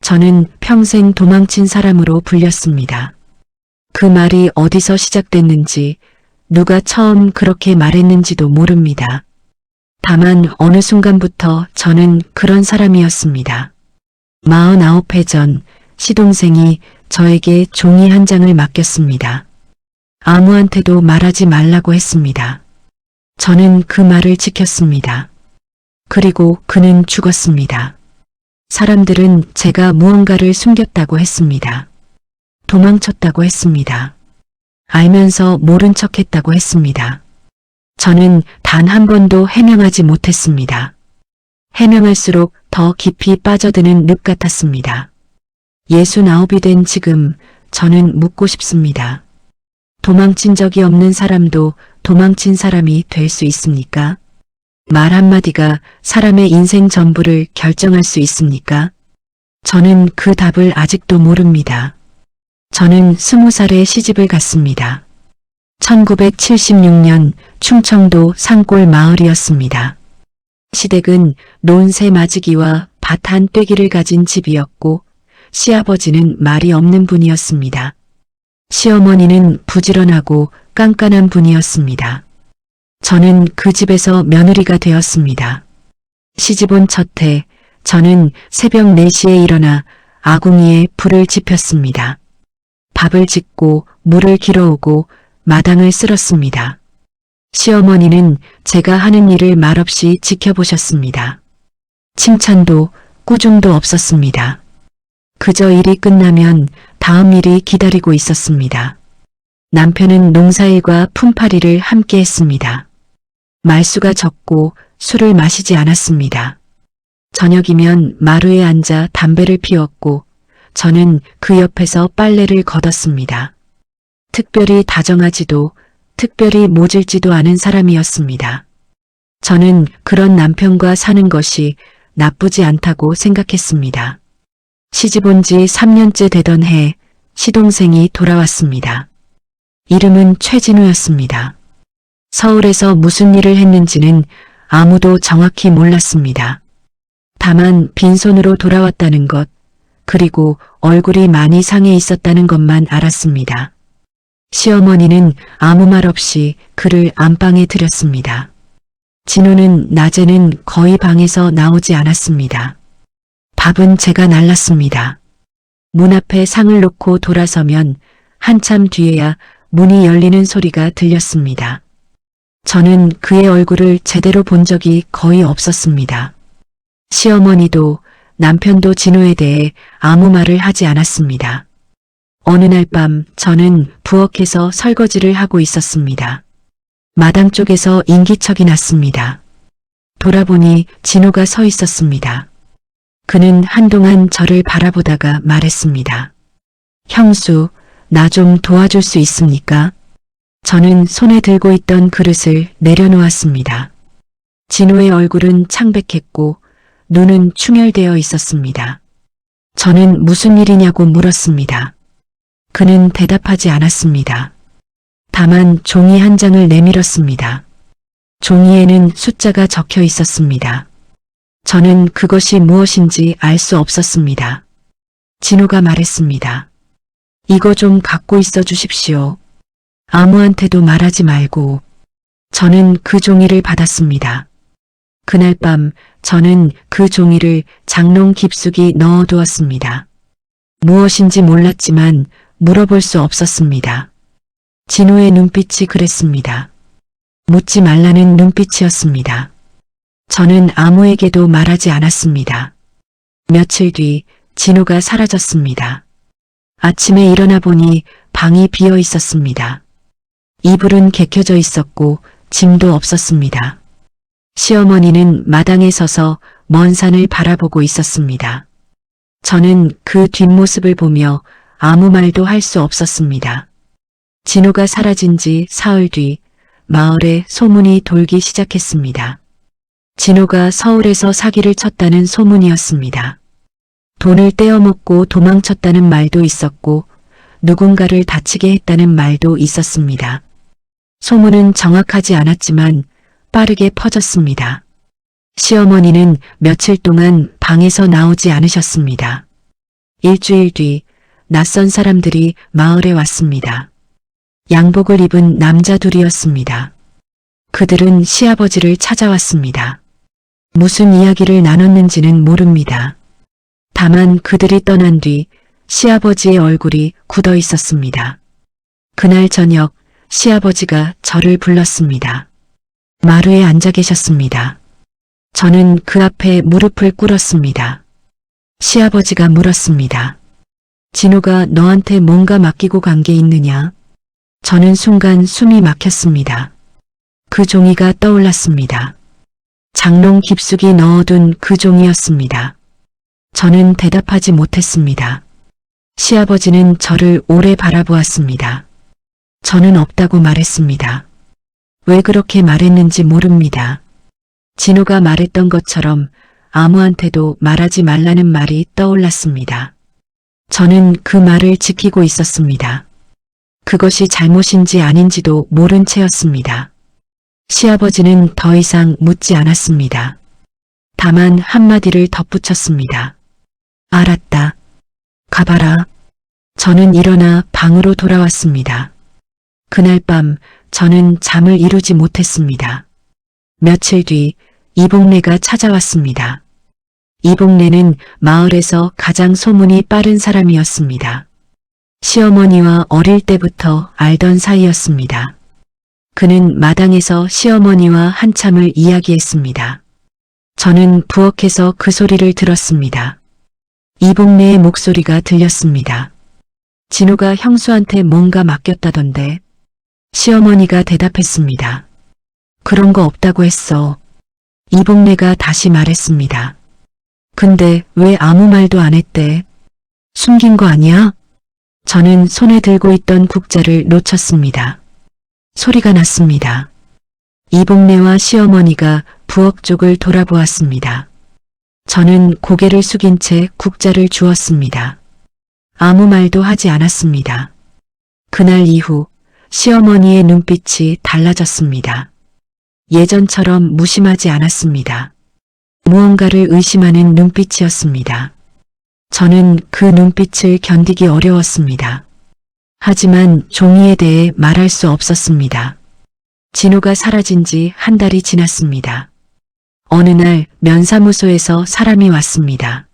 저는 평생 도망친 사람으로 불렸습니다. 그 말이 어디서 시작됐는지, 누가 처음 그렇게 말했는지도 모릅니다. 다만 어느 순간부터 저는 그런 사람이었습니다. 49회 전 시동생이 저에게 종이 한 장을 맡겼습니다. 아무한테도 말하지 말라고 했습니다. 저는 그 말을 지켰습니다. 그리고 그는 죽었습니다. 사람들은 제가 무언가를 숨겼다고 했습니다. 도망쳤다고 했습니다. 알면서 모른 척했다고 했습니다. 저는 단 한 번도 해명하지 못했습니다. 해명할수록 더 깊이 빠져드는 늪 같았습니다. 69이 된 지금 저는 묻고 싶습니다. 도망친 적이 없는 사람도 도망친 사람이 될 수 있습니까? 말 한마디가 사람의 인생 전부를 결정할 수 있습니까? 저는 그 답을 아직도 모릅니다. 저는 20살에 시집을 갔습니다. 1976년 충청도 산골 마을이었습니다. 시댁은 논새 마지기와 밭 한 떼기를 가진 집이었고 시아버지는 말이 없는 분이었습니다. 시어머니는 부지런하고 깐깐한 분이었습니다. 저는 그 집에서 며느리가 되었습니다. 시집온 첫 해 저는 새벽 4시에 일어나 아궁이에 불을 지폈습니다. 밥을 짓고 물을 길어오고 마당을 쓸었습니다. 시어머니는 제가 하는 일을 말없이 지켜보셨습니다. 칭찬도 꾸중도 없었습니다. 그저 일이 끝나면 다음 일이 기다리고 있었습니다. 남편은 농사일과 품팔이를 함께 했습니다. 말수가 적고 술을 마시지 않았습니다. 저녁이면 마루에 앉아 담배를 피웠고 저는 그 옆에서 빨래를 걷었습니다. 특별히 다정하지도 특별히 모질지도 않은 사람이었습니다. 저는 그런 남편과 사는 것이 나쁘지 않다고 생각했습니다. 시집 온 지 3년째 되던 해 시동생이 돌아왔습니다. 이름은 최진우였습니다. 서울에서 무슨 일을 했는지는 아무도 정확히 몰랐습니다. 다만 빈손으로 돌아왔다는 것, 그리고 얼굴이 많이 상해 있었다는 것만 알았습니다. 시어머니는 아무 말 없이 그를 안방에 들였습니다. 진우는 낮에는 거의 방에서 나오지 않았습니다. 밥은 제가 날랐습니다. 문 앞에 상을 놓고 돌아서면 한참 뒤에야 문이 열리는 소리가 들렸습니다. 저는 그의 얼굴을 제대로 본 적이 거의 없었습니다. 시어머니도 남편도 진우에 대해 아무 말을 하지 않았습니다. 어느 날 밤 저는 부엌에서 설거지를 하고 있었습니다. 마당 쪽에서 인기척이 났습니다. 돌아보니 진우가 서 있었습니다. 그는 한동안 저를 바라보다가 말했습니다. 형수, 나 좀 도와줄 수 있습니까? 저는 손에 들고 있던 그릇을 내려놓았습니다. 진우의 얼굴은 창백했고 눈은 충혈되어 있었습니다. 저는 무슨 일이냐고 물었습니다. 그는 대답하지 않았습니다. 다만 종이 한 장을 내밀었습니다. 종이에는 숫자가 적혀 있었습니다. 저는 그것이 무엇인지 알 수 없었습니다. 진우가 말했습니다. 이거 좀 갖고 있어 주십시오. 아무한테도 말하지 말고. 저는 그 종이를 받았습니다. 그날 밤 저는 그 종이를 장롱 깊숙이 넣어두었습니다. 무엇인지 몰랐지만 물어볼 수 없었습니다. 진우의 눈빛이 그랬습니다. 묻지 말라는 눈빛이었습니다. 저는 아무에게도 말하지 않았습니다. 며칠 뒤 진우가 사라졌습니다. 아침에 일어나 보니 방이 비어 있었습니다. 이불은 개켜져 있었고 짐도 없었습니다. 시어머니는 마당에 서서 먼 산을 바라보고 있었습니다. 저는 그 뒷모습을 보며 아무 말도 할 수 없었습니다. 진우가 사라진 지 사흘 뒤 마을에 소문이 돌기 시작했습니다. 진우가 서울에서 사기를 쳤다는 소문이었습니다. 돈을 떼어먹고 도망쳤다는 말도 있었고 누군가를 다치게 했다는 말도 있었습니다. 소문은 정확하지 않았지만 빠르게 퍼졌습니다. 시어머니는 며칠 동안 방에서 나오지 않으셨습니다. 일주일 뒤 낯선 사람들이 마을에 왔습니다. 양복을 입은 남자 둘이었습니다. 그들은 시아버지를 찾아왔습니다. 무슨 이야기를 나눴는지는 모릅니다. 다만 그들이 떠난 뒤 시아버지의 얼굴이 굳어 있었습니다. 그날 저녁 시아버지가 저를 불렀습니다. 마루에 앉아 계셨습니다. 저는 그 앞에 무릎을 꿇었습니다. 시아버지가 물었습니다. 진호가 너한테 뭔가 맡기고 간 게 있느냐? 저는 순간 숨이 막혔습니다. 그 종이가 떠올랐습니다. 장롱 깊숙이 넣어둔 그 종이였습니다. 저는 대답하지 못했습니다. 시아버지는 저를 오래 바라보았습니다. 저는 없다고 말했습니다. 왜 그렇게 말했는지 모릅니다. 진호가 말했던 것처럼 아무한테도 말하지 말라는 말이 떠올랐습니다. 저는 그 말을 지키고 있었습니다. 그것이 잘못인지 아닌지도 모른 채였습니다. 시아버지는 더 이상 묻지 않았습니다. 다만 한마디를 덧붙였습니다. 알았다. 가봐라. 저는 일어나 방으로 돌아왔습니다. 그날 밤 저는 잠을 이루지 못했습니다. 며칠 뒤 이복래가 찾아왔습니다. 이복래는 마을에서 가장 소문이 빠른 사람이었습니다. 시어머니와 어릴 때부터 알던 사이였습니다. 그는 마당에서 시어머니와 한참을 이야기했습니다. 저는 부엌에서 그 소리를 들었습니다. 이복래의 목소리가 들렸습니다. 진호가 형수한테 뭔가 맡겼다던데. 시어머니가 대답했습니다. 그런 거 없다고 했어. 이복래가 다시 말했습니다. 근데 왜 아무 말도 안 했대? 숨긴 거 아니야? 저는 손에 들고 있던 국자를 놓쳤습니다. 소리가 났습니다. 이복래와 시어머니가 부엌 쪽을 돌아보았습니다. 저는 고개를 숙인 채 국자를 주었습니다. 아무 말도 하지 않았습니다. 그날 이후 시어머니의 눈빛이 달라졌습니다. 예전처럼 무심하지 않았습니다. 무언가를 의심하는 눈빛이었습니다. 저는 그 눈빛을 견디기 어려웠습니다. 하지만 종이에 대해 말할 수 없었습니다. 진호가 사라진 지 한 달이 지났습니다. 어느 날 면사무소에서 사람이 왔습니다.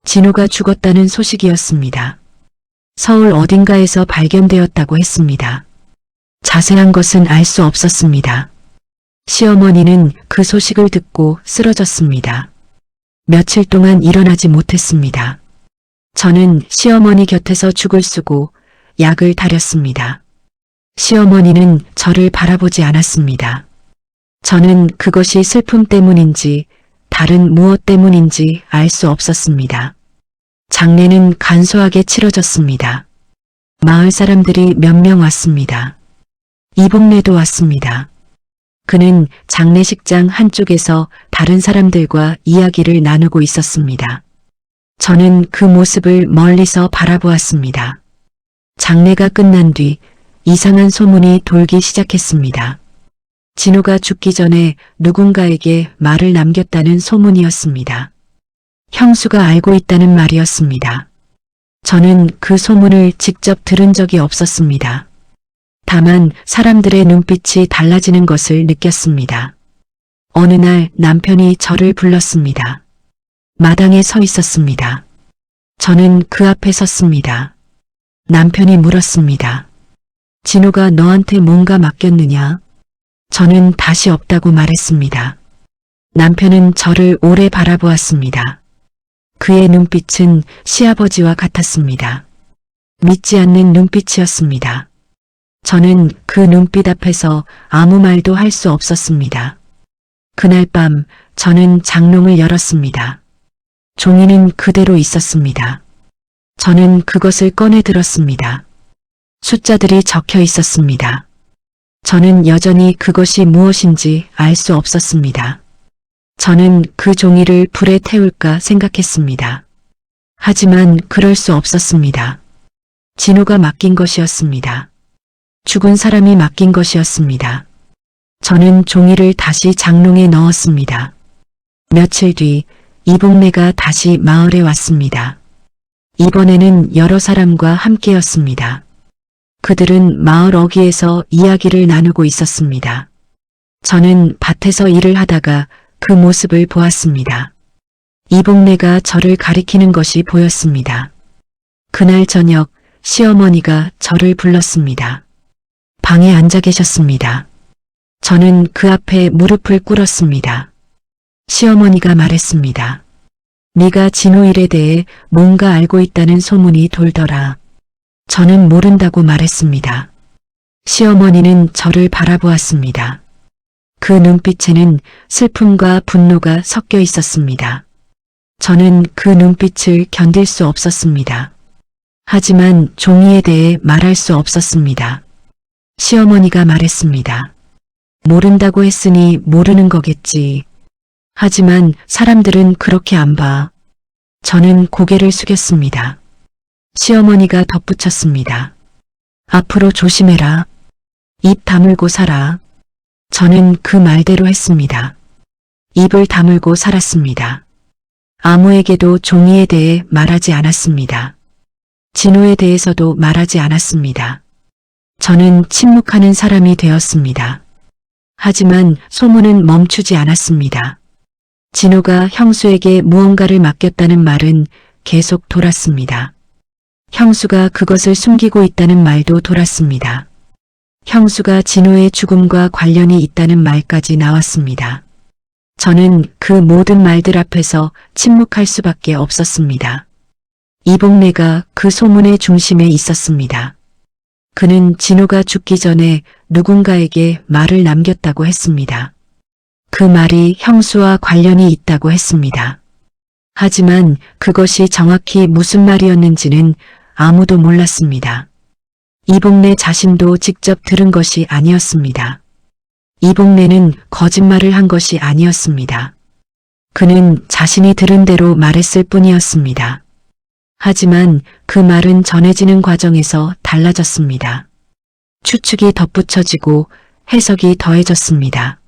진호가 죽었다는 소식이었습니다. 서울 어딘가에서 발견되었다고 했습니다. 자세한 것은 알 수 없었습니다. 시어머니는 그 소식을 듣고 쓰러졌습니다. 며칠 동안 일어나지 못했습니다. 저는 시어머니 곁에서 죽을 쓰고 약을 타렸습니다. 시어머니는 저를 바라보지 않았습니다. 저는 그것이 슬픔 때문인지 다른 무엇 때문인지 알 수 없었습니다. 장례는 간소하게 치러졌습니다. 마을 사람들이 몇 명 왔습니다. 이복래도 왔습니다. 그는 장례식장 한쪽에서 다른 사람들과 이야기를 나누고 있었습니다. 저는 그 모습을 멀리서 바라보았습니다. 장례가 끝난 뒤 이상한 소문이 돌기 시작했습니다. 진호가 죽기 전에 누군가에게 말을 남겼다는 소문이었습니다. 형수가 알고 있다는 말이었습니다. 저는 그 소문을 직접 들은 적이 없었습니다. 다만 사람들의 눈빛이 달라지는 것을 느꼈습니다. 어느 날 남편이 저를 불렀습니다. 마당에 서 있었습니다. 저는 그 앞에 섰습니다. 남편이 물었습니다. 진호가 너한테 뭔가 맡겼느냐? 저는 다시 없다고 말했습니다. 남편은 저를 오래 바라보았습니다. 그의 눈빛은 시아버지와 같았습니다. 믿지 않는 눈빛이었습니다. 저는 그 눈빛 앞에서 아무 말도 할 수 없었습니다. 그날 밤 저는 장롱을 열었습니다. 종이는 그대로 있었습니다. 저는 그것을 꺼내 들었습니다. 숫자들이 적혀 있었습니다. 저는 여전히 그것이 무엇인지 알 수 없었습니다. 저는 그 종이를 불에 태울까 생각했습니다. 하지만 그럴 수 없었습니다. 진호가 맡긴 것이었습니다. 죽은 사람이 맡긴 것이었습니다. 저는 종이를 다시 장롱에 넣었습니다. 며칠 뒤 이복래가 다시 마을에 왔습니다. 이번에는 여러 사람과 함께였습니다. 그들은 마을 어귀에서 이야기를 나누고 있었습니다. 저는 밭에서 일을 하다가 그 모습을 보았습니다. 이복내가 저를 가리키는 것이 보였습니다. 그날 저녁 시어머니가 저를 불렀습니다. 방에 앉아 계셨습니다. 저는 그 앞에 무릎을 꿇었습니다. 시어머니가 말했습니다. 네가 진호 일에 대해 뭔가 알고 있다는 소문이 돌더라. 저는 모른다고 말했습니다. 시어머니는 저를 바라보았습니다. 그 눈빛에는 슬픔과 분노가 섞여 있었습니다. 저는 그 눈빛을 견딜 수 없었습니다. 하지만 종이에 대해 말할 수 없었습니다. 시어머니가 말했습니다. 모른다고 했으니 모르는 거겠지. 하지만 사람들은 그렇게 안 봐. 저는 고개를 숙였습니다. 시어머니가 덧붙였습니다. 앞으로 조심해라. 입 다물고 살아. 저는 그 말대로 했습니다. 입을 다물고 살았습니다. 아무에게도 종이에 대해 말하지 않았습니다. 진호에 대해서도 말하지 않았습니다. 저는 침묵하는 사람이 되었습니다. 하지만 소문은 멈추지 않았습니다. 진호가 형수에게 무언가를 맡겼다는 말은 계속 돌았습니다. 형수가 그것을 숨기고 있다는 말도 돌았습니다. 형수가 진호의 죽음과 관련이 있다는 말까지 나왔습니다. 저는 그 모든 말들 앞에서 침묵할 수밖에 없었습니다. 이복내가 그 소문의 중심에 있었습니다. 그는 진호가 죽기 전에 누군가에게 말을 남겼다고 했습니다. 그 말이 형수와 관련이 있다고 했습니다. 하지만 그것이 정확히 무슨 말이었는지는 아무도 몰랐습니다. 이복내 자신도 직접 들은 것이 아니었습니다. 이복내는 거짓말을 한 것이 아니었습니다. 그는 자신이 들은 대로 말했을 뿐이었습니다. 하지만 그 말은 전해지는 과정에서 달라졌습니다. 추측이 덧붙여지고 해석이 더해졌습니다.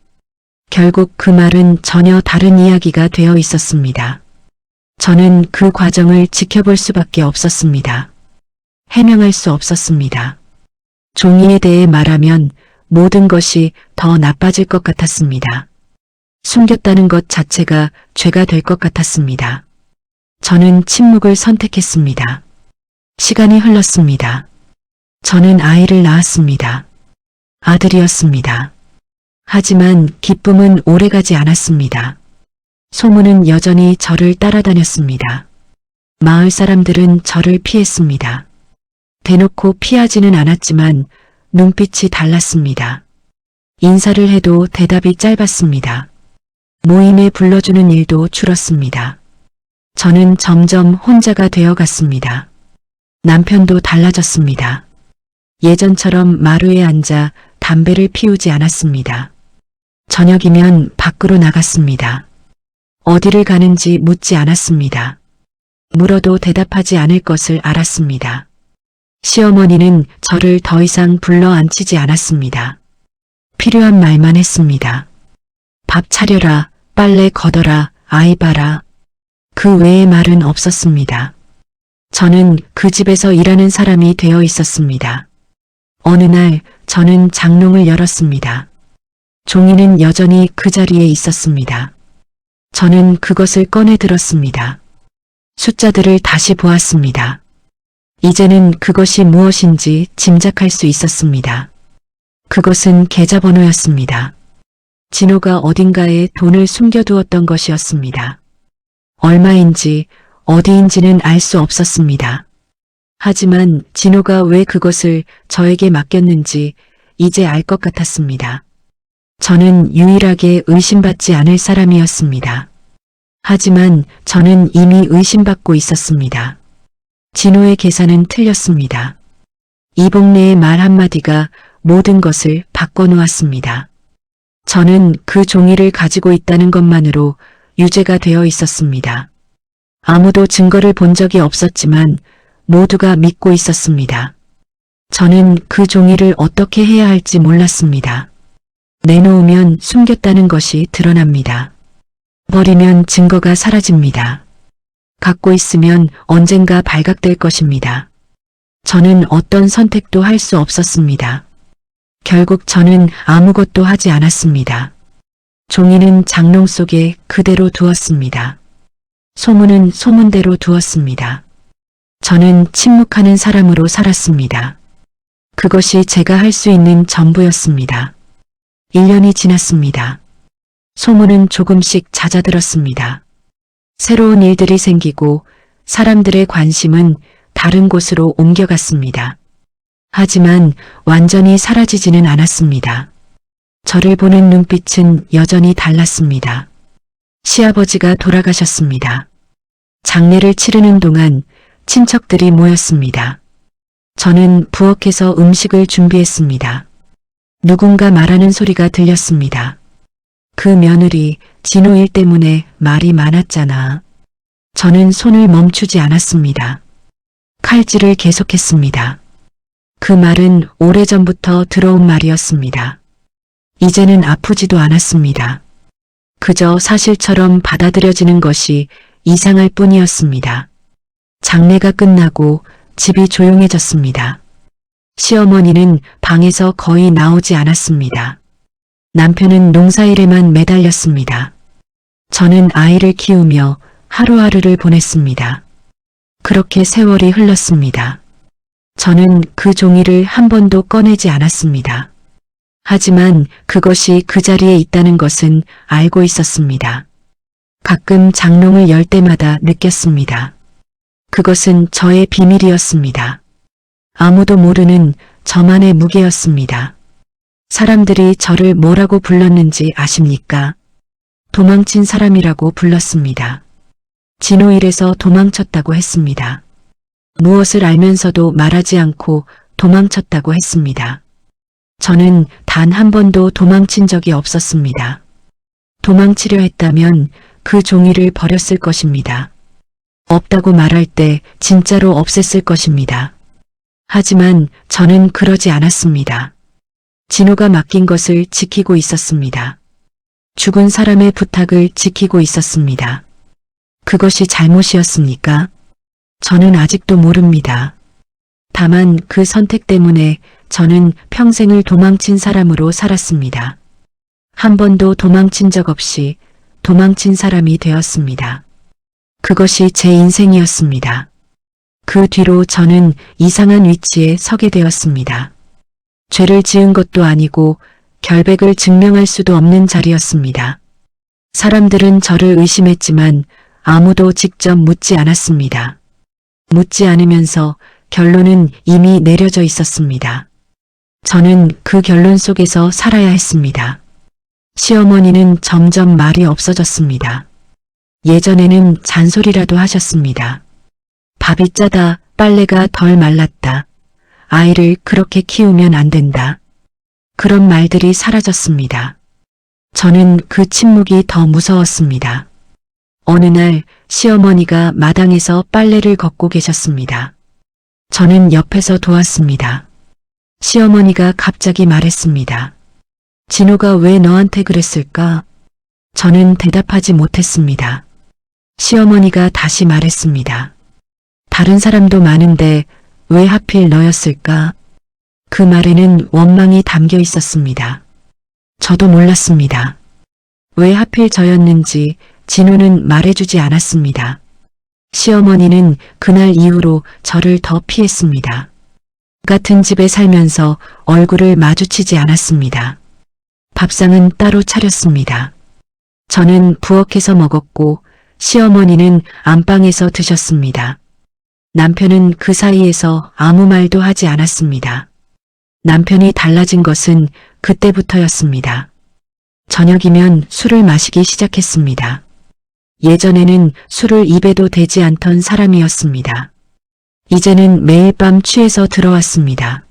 결국 그 말은 전혀 다른 이야기가 되어 있었습니다. 저는 그 과정을 지켜볼 수밖에 없었습니다. 해명할 수 없었습니다. 종이에 대해 말하면 모든 것이 더 나빠질 것 같았습니다. 숨겼다는 것 자체가 죄가 될 것 같았습니다. 저는 침묵을 선택했습니다. 시간이 흘렀습니다. 저는 아이를 낳았습니다. 아들이었습니다. 하지만 기쁨은 오래가지 않았습니다. 소문은 여전히 저를 따라다녔습니다. 마을 사람들은 저를 피했습니다. 대놓고 피하지는 않았지만 눈빛이 달랐습니다. 인사를 해도 대답이 짧았습니다. 모임에 불러주는 일도 줄었습니다. 저는 점점 혼자가 되어갔습니다. 남편도 달라졌습니다. 예전처럼 마루에 앉아 담배를 피우지 않았습니다. 저녁이면 밖으로 나갔습니다. 어디를 가는지 묻지 않았습니다. 물어도 대답하지 않을 것을 알았습니다. 시어머니는 저를 더 이상 불러 앉히지 않았습니다. 필요한 말만 했습니다. 밥 차려라, 빨래 걷어라, 아이 봐라. 그 외의 말은 없었습니다. 저는 그 집에서 일하는 사람이 되어 있었습니다. 어느 날 저는 장롱을 열었습니다. 종이는 여전히 그 자리에 있었습니다. 저는 그것을 꺼내 들었습니다. 숫자들을 다시 보았습니다. 이제는 그것이 무엇인지 짐작할 수 있었습니다. 그것은 계좌번호였습니다. 진호가 어딘가에 돈을 숨겨두었던 것이었습니다. 얼마인지 어디인지는 알 수 없었습니다. 하지만 진호가 왜 그것을 저에게 맡겼는지 이제 알 것 같았습니다. 저는 유일하게 의심받지 않을 사람이었습니다. 하지만 저는 이미 의심받고 있었습니다. 진호의 계산은 틀렸습니다. 이복내의 말 한마디가 모든 것을 바꿔놓았습니다. 저는 그 종이를 가지고 있다는 것만으로 유죄가 되어 있었습니다. 아무도 증거를 본 적이 없었지만 모두가 믿고 있었습니다. 저는 그 종이를 어떻게 해야 할지 몰랐습니다. 내놓으면 숨겼다는 것이 드러납니다. 버리면 증거가 사라집니다. 갖고 있으면 언젠가 발각될 것입니다. 저는 어떤 선택도 할 수 없었습니다. 결국 저는 아무것도 하지 않았습니다. 종이는 장롱 속에 그대로 두었습니다. 소문은 소문대로 두었습니다. 저는 침묵하는 사람으로 살았습니다. 그것이 제가 할 수 있는 전부였습니다. 1년이 지났습니다. 소문은 조금씩 잦아들었습니다. 새로운 일들이 생기고 사람들의 관심은 다른 곳으로 옮겨갔습니다. 하지만 완전히 사라지지는 않았습니다. 저를 보는 눈빛은 여전히 달랐습니다. 시아버지가 돌아가셨습니다. 장례를 치르는 동안 친척들이 모였습니다. 저는 부엌에서 음식을 준비했습니다. 누군가 말하는 소리가 들렸습니다. 그 며느리 진호 일 때문에 말이 많았잖아. 저는 손을 멈추지 않았습니다. 칼질을 계속했습니다. 그 말은 오래전부터 들어온 말이었습니다. 이제는 아프지도 않았습니다. 그저 사실처럼 받아들여지는 것이 이상할 뿐이었습니다. 장례가 끝나고 집이 조용해졌습니다. 시어머니는 방에서 거의 나오지 않았습니다. 남편은 농사일에만 매달렸습니다. 저는 아이를 키우며 하루하루를 보냈습니다. 그렇게 세월이 흘렀습니다. 저는 그 종이를 한 번도 꺼내지 않았습니다. 하지만 그것이 그 자리에 있다는 것은 알고 있었습니다. 가끔 장롱을 열 때마다 느꼈습니다. 그것은 저의 비밀이었습니다. 아무도 모르는 저만의 무게였습니다. 사람들이 저를 뭐라고 불렀는지 아십니까? 도망친 사람이라고 불렀습니다. 진호일에서 도망쳤다고 했습니다. 무엇을 알면서도 말하지 않고 도망쳤다고 했습니다. 저는 단 한 번도 도망친 적이 없었습니다. 도망치려 했다면 그 종이를 버렸을 것입니다. 없다고 말할 때 진짜로 없앴을 것입니다. 하지만 저는 그러지 않았습니다. 진호가 맡긴 것을 지키고 있었습니다. 죽은 사람의 부탁을 지키고 있었습니다. 그것이 잘못이었습니까? 저는 아직도 모릅니다. 다만 그 선택 때문에 저는 평생을 도망친 사람으로 살았습니다. 한 번도 도망친 적 없이 도망친 사람이 되었습니다. 그것이 제 인생이었습니다. 그 뒤로 저는 이상한 위치에 서게 되었습니다. 죄를 지은 것도 아니고 결백을 증명할 수도 없는 자리였습니다. 사람들은 저를 의심했지만 아무도 직접 묻지 않았습니다. 묻지 않으면서 결론은 이미 내려져 있었습니다. 저는 그 결론 속에서 살아야 했습니다. 시어머니는 점점 말이 없어졌습니다. 예전에는 잔소리라도 하셨습니다. 밥이 짜다, 빨래가 덜 말랐다, 아이를 그렇게 키우면 안 된다. 그런 말들이 사라졌습니다. 저는 그 침묵이 더 무서웠습니다. 어느 날 시어머니가 마당에서 빨래를 걷고 계셨습니다. 저는 옆에서 도왔습니다. 시어머니가 갑자기 말했습니다. 진호가 왜 너한테 그랬을까? 저는 대답하지 못했습니다. 시어머니가 다시 말했습니다. 다른 사람도 많은데 왜 하필 너였을까? 그 말에는 원망이 담겨 있었습니다. 저도 몰랐습니다. 왜 하필 저였는지 진호는 말해주지 않았습니다. 시어머니는 그날 이후로 저를 더 피했습니다. 같은 집에 살면서 얼굴을 마주치지 않았습니다. 밥상은 따로 차렸습니다. 저는 부엌에서 먹었고 시어머니는 안방에서 드셨습니다. 남편은 그 사이에서 아무 말도 하지 않았습니다. 남편이 달라진 것은 그때부터였습니다. 저녁이면 술을 마시기 시작했습니다. 예전에는 술을 입에도 대지 않던 사람이었습니다. 이제는 매일 밤 취해서 들어왔습니다.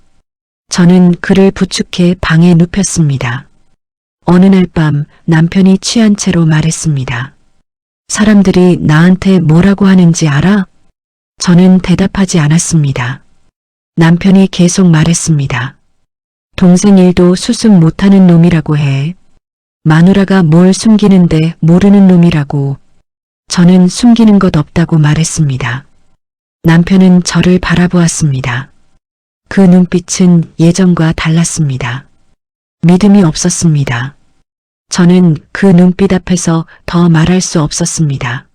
저는 그를 부축해 방에 눕혔습니다. 어느 날 밤 남편이 취한 채로 말했습니다. 사람들이 나한테 뭐라고 하는지 알아? 저는 대답하지 않았습니다. 남편이 계속 말했습니다. 동생 일도 수습 못하는 놈이라고 해. 마누라가 뭘 숨기는데 모르는 놈이라고. 저는 숨기는 것 없다고 말했습니다. 남편은 저를 바라보았습니다. 그 눈빛은 예전과 달랐습니다. 믿음이 없었습니다. 저는 그 눈빛 앞에서 더 말할 수 없었습니다.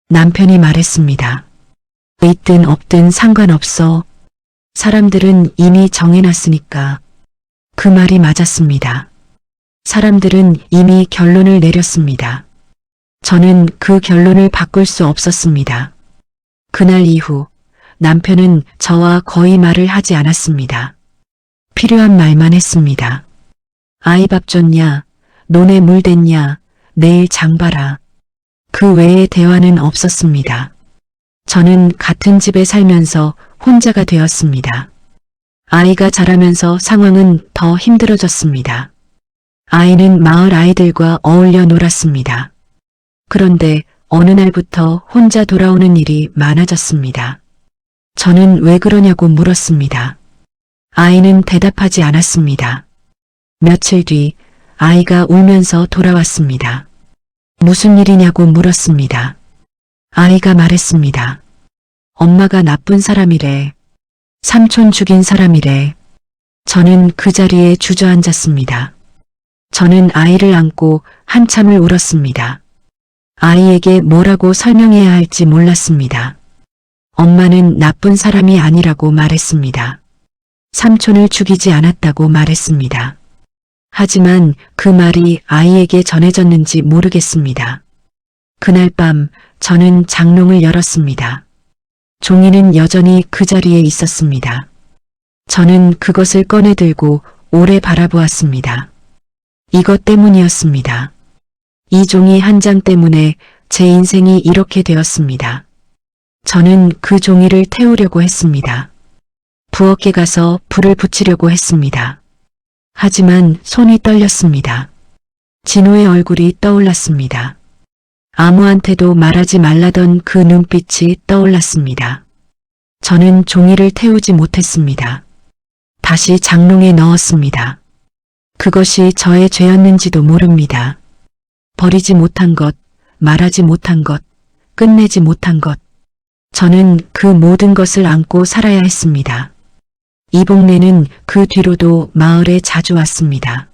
남편이 말했습니다. 있든 없든 상관없어. 사람들은 이미 정해놨으니까. 그 말이 맞았습니다. 사람들은 이미 결론을 내렸습니다. 저는 그 결론을 바꿀 수 없었습니다. 그날 이후 남편은 저와 거의 말을 하지 않았습니다. 필요한 말만 했습니다. 아이 밥 줬냐? 논에 물 댔냐? 내일 장 봐라. 그 외의 대화는 없었습니다. 저는 같은 집에 살면서 혼자가 되었습니다. 아이가 자라면서 상황은 더 힘들어졌습니다. 아이는 마을 아이들과 어울려 놀았습니다. 그런데 어느 날부터 혼자 돌아오는 일이 많아졌습니다. 저는 왜 그러냐고 물었습니다. 아이는 대답하지 않았습니다. 며칠 뒤 아이가 울면서 돌아왔습니다. 무슨 일이냐고 물었습니다. 아이가 말했습니다. 엄마가 나쁜 사람이래. 삼촌 죽인 사람이래. 저는 그 자리에 주저앉았습니다. 저는 아이를 안고 한참을 울었습니다. 아이에게 뭐라고 설명해야 할지 몰랐습니다. 엄마는 나쁜 사람이 아니라고 말했습니다. 삼촌을 죽이지 않았다고 말했습니다. 하지만 그 말이 아이에게 전해졌는지 모르겠습니다. 그날 밤 저는 장롱을 열었습니다. 종이는 여전히 그 자리에 있었습니다. 저는 그것을 꺼내들고 오래 바라보았습니다. 이것 때문이었습니다. 이 종이 한 장 때문에 제 인생이 이렇게 되었습니다. 저는 그 종이를 태우려고 했습니다. 부엌에 가서 불을 붙이려고 했습니다. 하지만 손이 떨렸습니다. 진호의 얼굴이 떠올랐습니다. 아무한테도 말하지 말라던 그 눈빛이 떠올랐습니다. 저는 종이를 태우지 못했습니다. 다시 장롱에 넣었습니다. 그것이 저의 죄였는지도 모릅니다. 버리지 못한 것, 말하지 못한 것, 끝내지 못한 것. 저는 그 모든 것을 안고 살아야 했습니다. 이복래는 그 뒤로도 마을에 자주 왔습니다.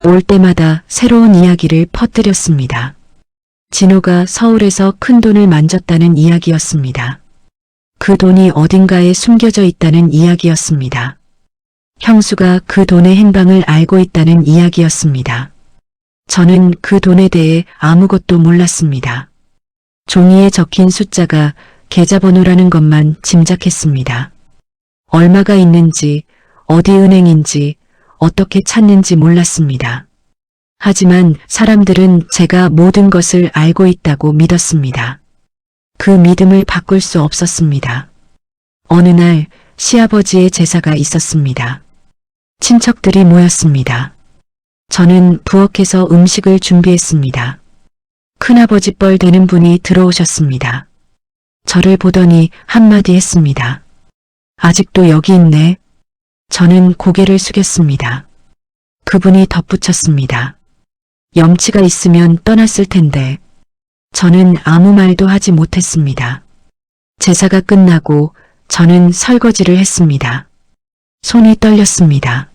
올 때마다 새로운 이야기를 퍼뜨렸습니다. 진호가 서울에서 큰 돈을 만졌다는 이야기였습니다. 그 돈이 어딘가에 숨겨져 있다는 이야기였습니다. 형수가 그 돈의 행방을 알고 있다는 이야기였습니다. 저는 그 돈에 대해 아무것도 몰랐습니다. 종이에 적힌 숫자가 계좌번호라는 것만 짐작했습니다. 얼마가 있는지, 어디 은행인지, 어떻게 찾는지 몰랐습니다. 하지만 사람들은 제가 모든 것을 알고 있다고 믿었습니다. 그 믿음을 바꿀 수 없었습니다. 어느 날 시아버지의 제사가 있었습니다. 친척들이 모였습니다. 저는 부엌에서 음식을 준비했습니다. 큰아버지 뻘 되는 분이 들어오셨습니다. 저를 보더니 한마디 했습니다. 아직도 여기 있네. 저는 고개를 숙였습니다. 그분이 덧붙였습니다. 염치가 있으면 떠났을 텐데. 저는 아무 말도 하지 못했습니다. 제사가 끝나고 저는 설거지를 했습니다. 손이 떨렸습니다.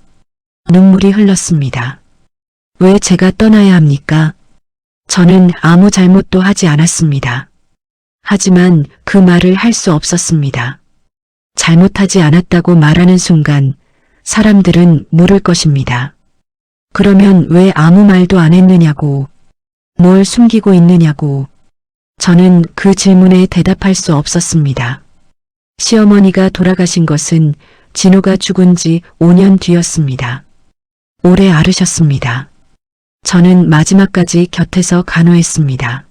눈물이 흘렀습니다. 왜 제가 떠나야 합니까? 저는 아무 잘못도 하지 않았습니다. 하지만 그 말을 할 수 없었습니다. 잘못하지 않았다고 말하는 순간 사람들은 물을 것입니다. 그러면 왜 아무 말도 안 했느냐고, 뭘 숨기고 있느냐고. 저는 그 질문에 대답할 수 없었습니다. 시어머니가 돌아가신 것은 진호가 죽은 지 5년 뒤였습니다. 오래 앓으셨습니다. 저는 마지막까지 곁에서 간호했습니다.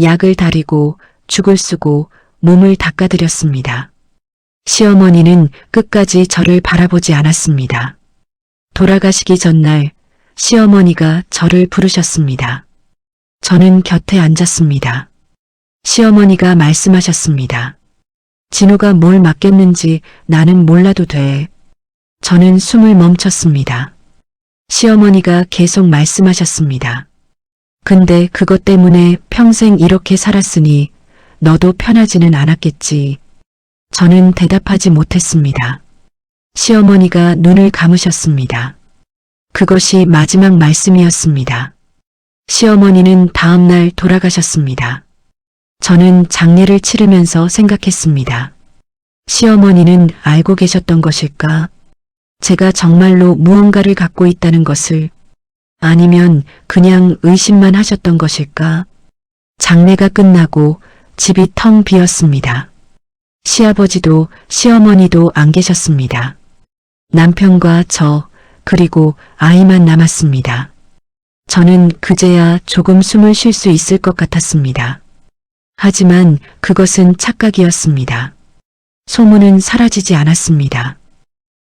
약을 다리고 죽을 쓰고 몸을 닦아드렸습니다. 시어머니는 끝까지 저를 바라보지 않았습니다. 돌아가시기 전날 시어머니가 저를 부르셨습니다. 저는 곁에 앉았습니다. 시어머니가 말씀하셨습니다. 진호가 뭘 맡겼는지 나는 몰라도 돼. 저는 숨을 멈췄습니다. 시어머니가 계속 말씀하셨습니다. 근데 그것 때문에 평생 이렇게 살았으니 너도 편하지는 않았겠지. 저는 대답하지 못했습니다. 시어머니가 눈을 감으셨습니다. 그것이 마지막 말씀이었습니다. 시어머니는 다음날 돌아가셨습니다. 저는 장례를 치르면서 생각했습니다. 시어머니는 알고 계셨던 것일까? 제가 정말로 무언가를 갖고 있다는 것을, 아니면 그냥 의심만 하셨던 것일까? 장례가 끝나고 집이 텅 비었습니다. 시아버지도 시어머니도 안 계셨습니다. 남편과 저, 그리고 아이만 남았습니다. 저는 그제야 조금 숨을 쉴 수 있을 것 같았습니다. 하지만 그것은 착각이었습니다. 소문은 사라지지 않았습니다.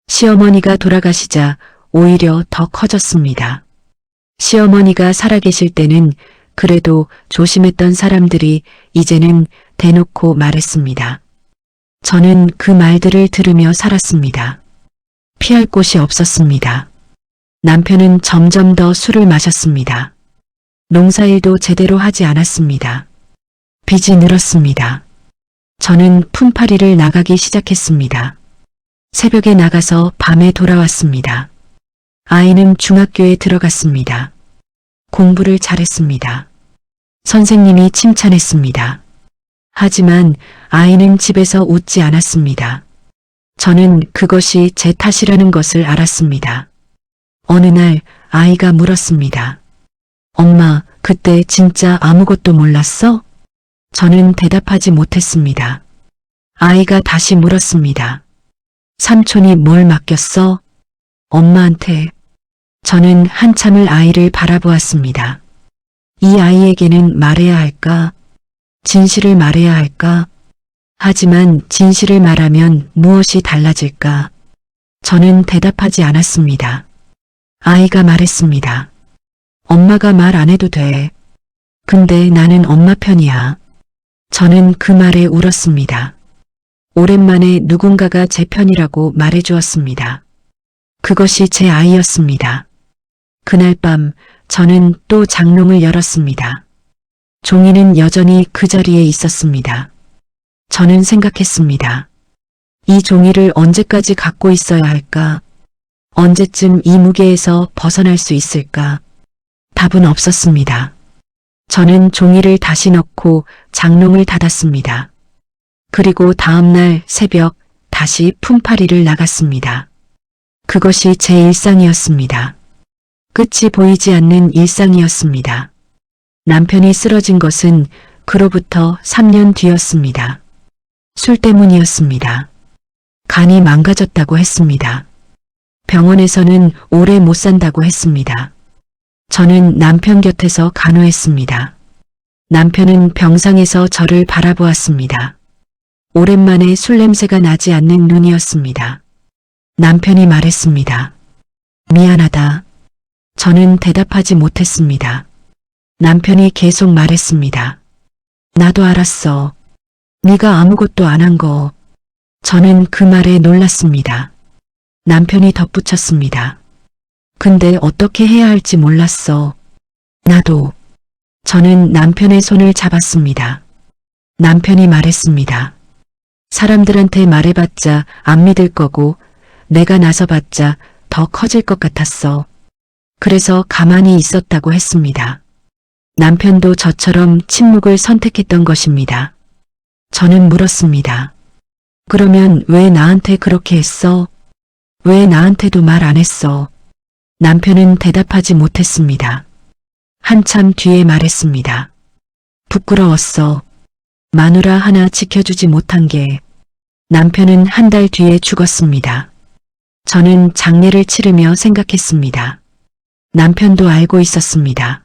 시어머니가 돌아가시자 오히려 더 커졌습니다. 시어머니가 살아계실 때는 그래도 조심했던 사람들이 이제는 대놓고 말했습니다. 저는 그 말들을 들으며 살았습니다. 피할 곳이 없었습니다. 남편은 점점 더 술을 마셨습니다. 농사일도 제대로 하지 않았습니다. 빚이 늘었습니다. 저는 품팔이를 나가기 시작했습니다. 새벽에 나가서 밤에 돌아왔습니다. 아이는 중학교에 들어갔습니다. 공부를 잘했습니다. 선생님이 칭찬했습니다. 하지만 아이는 집에서 웃지 않았습니다. 저는 그것이 제 탓이라는 것을 알았습니다. 어느 날 아이가 물었습니다. 엄마, 그때 진짜 아무것도 몰랐어? 저는 대답하지 못했습니다. 아이가 다시 물었습니다. 삼촌이 뭘 맡겼어? 엄마한테. 저는 한참을 아이를 바라보았습니다. 이 아이에게는 말해야 할까? 진실을 말해야 할까? 하지만 진실을 말하면 무엇이 달라질까? 저는 대답하지 않았습니다. 아이가 말했습니다. 엄마가 말 안 해도 돼. 근데 나는 엄마 편이야. 저는 그 말에 울었습니다. 오랜만에 누군가가 제 편이라고 말해주었습니다. 그것이 제 아이였습니다. 그날 밤 저는 또 장롱을 열었습니다. 종이는 여전히 그 자리에 있었습니다. 저는 생각했습니다. 이 종이를 언제까지 갖고 있어야 할까? 언제쯤 이 무게에서 벗어날 수 있을까? 답은 없었습니다. 저는 종이를 다시 넣고 장롱을 닫았습니다. 그리고 다음날 새벽 다시 품팔이를 나갔습니다. 그것이 제 일상이었습니다. 끝이 보이지 않는 일상이었습니다. 남편이 쓰러진 것은 그로부터 3년 뒤였습니다. 술 때문이었습니다. 간이 망가졌다고 했습니다. 병원에서는 오래 못 산다고 했습니다. 저는 남편 곁에서 간호했습니다. 남편은 병상에서 저를 바라보았습니다. 오랜만에 술 냄새가 나지 않는 눈이었습니다. 남편이 말했습니다. 미안하다. 저는 대답하지 못했습니다. 남편이 계속 말했습니다. 나도 알았어. 네가 아무것도 안 한 거. 저는 그 말에 놀랐습니다. 남편이 덧붙였습니다. 근데 어떻게 해야 할지 몰랐어. 나도. 저는 남편의 손을 잡았습니다. 남편이 말했습니다. 사람들한테 말해봤자 안 믿을 거고 내가 나서봤자 더 커질 것 같았어. 그래서 가만히 있었다고 했습니다. 남편도 저처럼 침묵을 선택했던 것입니다. 저는 물었습니다. 그러면 왜 나한테 그렇게 했어? 왜 나한테도 말 안 했어? 남편은 대답하지 못했습니다. 한참 뒤에 말했습니다. 부끄러웠어. 마누라 하나 지켜주지 못한 게. 남편은 한 달 뒤에 죽었습니다. 저는 장례를 치르며 생각했습니다. 남편도 알고 있었습니다.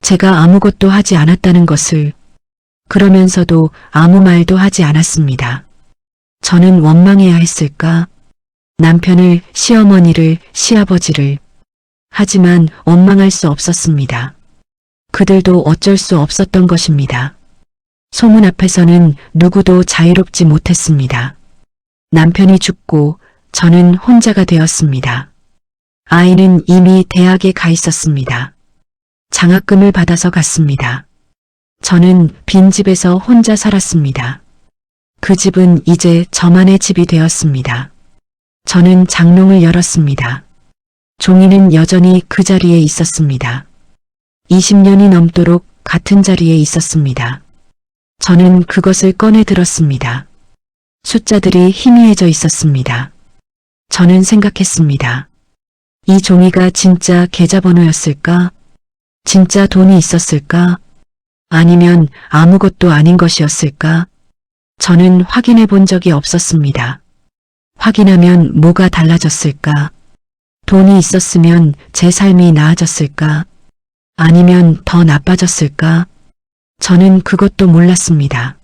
제가 아무것도 하지 않았다는 것을. 그러면서도 아무 말도 하지 않았습니다. 저는 원망해야 했을까? 남편을, 시어머니를, 시아버지를. 하지만 원망할 수 없었습니다. 그들도 어쩔 수 없었던 것입니다. 소문 앞에서는 누구도 자유롭지 못했습니다. 남편이 죽고 저는 혼자가 되었습니다. 아이는 이미 대학에 가 있었습니다. 장학금을 받아서 갔습니다. 저는 빈집에서 혼자 살았습니다. 그 집은 이제 저만의 집이 되었습니다. 저는 장롱을 열었습니다. 종이는 여전히 그 자리에 있었습니다. 20년이 넘도록 같은 자리에 있었습니다. 저는 그것을 꺼내 들었습니다. 숫자들이 희미해져 있었습니다. 저는 생각했습니다. 이 종이가 진짜 계좌번호였을까? 진짜 돈이 있었을까? 아니면 아무것도 아닌 것이었을까? 저는 확인해 본 적이 없었습니다. 확인하면 뭐가 달라졌을까? 돈이 있었으면 제 삶이 나아졌을까? 아니면 더 나빠졌을까? 저는 그것도 몰랐습니다.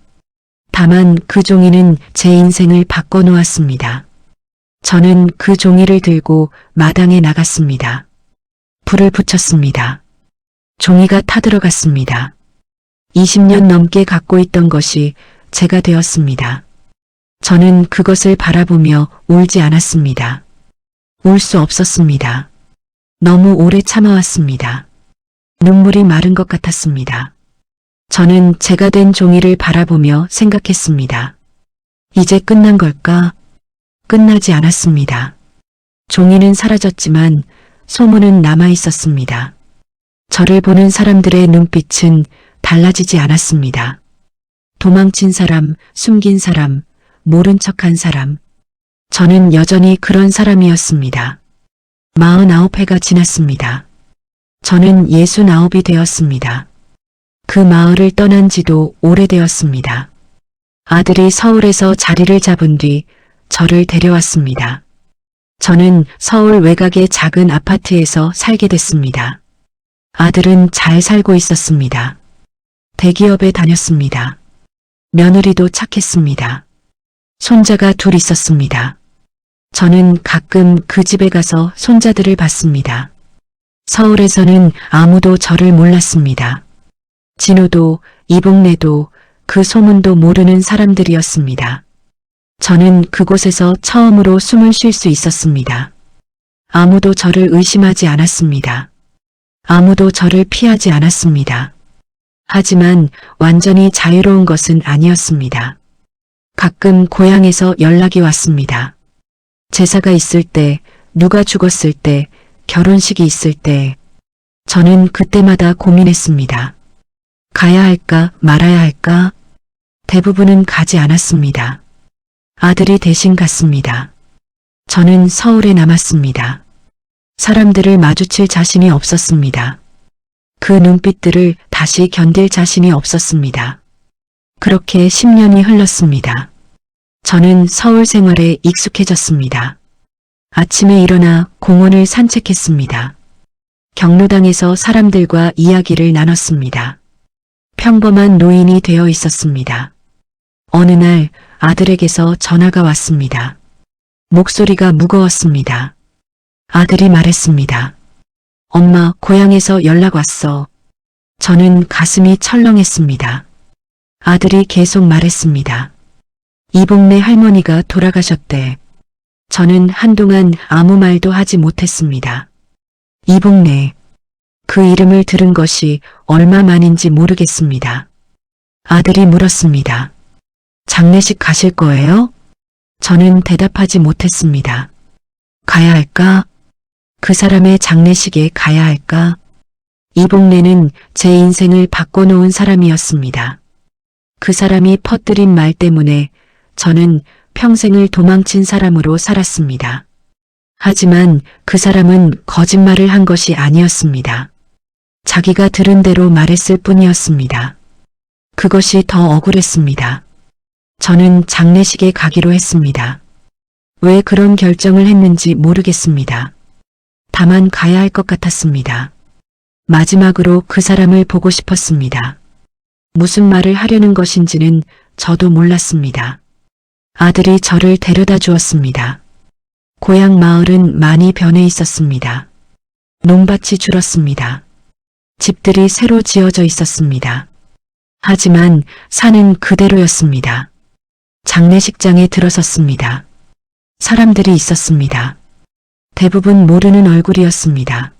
다만 그 종이는 제 인생을 바꿔놓았습니다. 저는 그 종이를 들고 마당에 나갔습니다. 불을 붙였습니다. 종이가 타들어갔습니다. 20년 넘게 갖고 있던 것이 제가 되었습니다. 저는 그것을 바라보며 울지 않았습니다. 울 수 없었습니다. 너무 오래 참아왔습니다. 눈물이 마른 것 같았습니다. 저는 제가 된 종이를 바라보며 생각했습니다. 이제 끝난 걸까? 끝나지 않았습니다. 종이는 사라졌지만 소문은 남아 있었습니다. 저를 보는 사람들의 눈빛은 달라지지 않았습니다. 도망친 사람, 숨긴 사람, 모른 척한 사람. 저는 여전히 그런 사람이었습니다. 49회가 지났습니다. 저는 69이 되었습니다. 그 마을을 떠난 지도 오래되었습니다. 아들이 서울에서 자리를 잡은 뒤 저를 데려왔습니다. 저는 서울 외곽의 작은 아파트에서 살게 됐습니다. 아들은 잘 살고 있었습니다. 대기업에 다녔습니다. 며느리도 착했습니다. 손자가 둘 있었습니다. 저는 가끔 그 집에 가서 손자들을 봤습니다. 서울에서는 아무도 저를 몰랐습니다. 진호도, 이봉래도, 그 소문도 모르는 사람들이었습니다. 저는 그곳에서 처음으로 숨을 쉴 수 있었습니다. 아무도 저를 의심하지 않았습니다. 아무도 저를 피하지 않았습니다. 하지만 완전히 자유로운 것은 아니었습니다. 가끔 고향에서 연락이 왔습니다. 제사가 있을 때, 누가 죽었을 때, 결혼식이 있을 때, 저는 그때마다 고민했습니다. 가야 할까 말아야 할까? 대부분은 가지 않았습니다. 아들이 대신 갔습니다. 저는 서울에 남았습니다. 사람들을 마주칠 자신이 없었습니다. 그 눈빛들을 다시 견딜 자신이 없었습니다. 그렇게 10년이 흘렀습니다. 저는 서울 생활에 익숙해졌습니다. 아침에 일어나 공원을 산책했습니다. 경로당에서 사람들과 이야기를 나눴습니다. 평범한 노인이 되어 있었습니다. 어느 날 아들에게서 전화가 왔습니다. 목소리가 무거웠습니다. 아들이 말했습니다. 엄마, 고향에서 연락 왔어. 저는 가슴이 철렁했습니다. 아들이 계속 말했습니다. 이봉래 할머니가 돌아가셨대. 저는 한동안 아무 말도 하지 못했습니다. 이봉래. 그 이름을 들은 것이 얼마 만인지 모르겠습니다. 아들이 물었습니다. 장례식 가실 거예요? 저는 대답하지 못했습니다. 가야 할까? 그 사람의 장례식에 가야 할까? 이봉래는 제 인생을 바꿔놓은 사람이었습니다. 그 사람이 퍼뜨린 말 때문에 저는 평생을 도망친 사람으로 살았습니다. 하지만 그 사람은 거짓말을 한 것이 아니었습니다. 자기가 들은 대로 말했을 뿐이었습니다. 그것이 더 억울했습니다. 저는 장례식에 가기로 했습니다. 왜 그런 결정을 했는지 모르겠습니다. 다만 가야 할 것 같았습니다. 마지막으로 그 사람을 보고 싶었습니다. 무슨 말을 하려는 것인지는 저도 몰랐습니다. 아들이 저를 데려다 주었습니다. 고향 마을은 많이 변해 있었습니다. 논밭이 줄었습니다. 집들이 새로 지어져 있었습니다. 하지만 산은 그대로였습니다. 장례식장에 들어섰습니다. 사람들이 있었습니다. 대부분 모르는 얼굴이었습니다.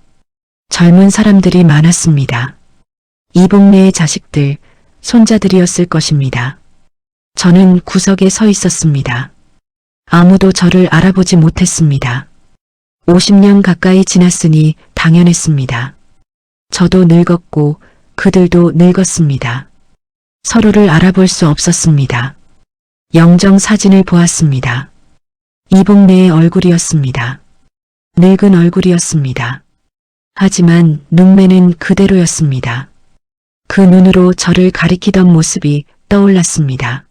젊은 사람들이 많았습니다. 이복내의 자식들, 손자들이었을 것입니다. 저는 구석에 서 있었습니다. 아무도 저를 알아보지 못했습니다. 50년 가까이 지났으니 당연했습니다. 저도 늙었고 그들도 늙었습니다. 서로를 알아볼 수 없었습니다. 영정 사진을 보았습니다. 이복내의 얼굴이었습니다. 늙은 얼굴이었습니다. 하지만 눈매는 그대로였습니다. 그 눈으로 저를 가리키던 모습이 떠올랐습니다.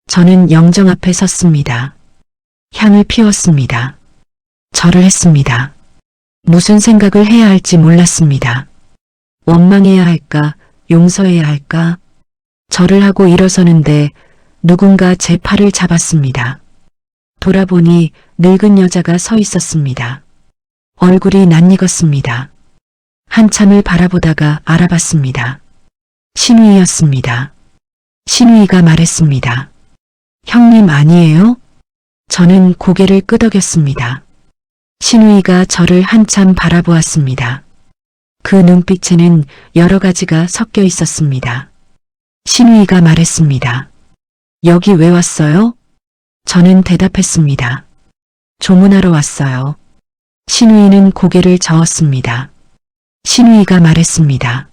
저는 영정 앞에 섰습니다. 향을 피웠습니다. 절을 했습니다. 무슨 생각을 해야 할지 몰랐습니다. 원망해야 할까, 용서해야 할까? 절을 하고 일어서는데 누군가 제 팔을 잡았습니다. 돌아보니 늙은 여자가 서 있었습니다. 얼굴이 낯익었습니다. 한참을 바라보다가 알아봤습니다. 신우이였습니다. 신우이가 말했습니다. 형님 아니에요? 저는 고개를 끄덕였습니다. 신우이가 저를 한참 바라보았습니다. 그 눈빛에는 여러 가지가 섞여 있었습니다. 신우이가 말했습니다. 여기 왜 왔어요? 저는 대답했습니다. 조문하러 왔어요. 신우이는 고개를 저었습니다. 신우이가 말했습니다.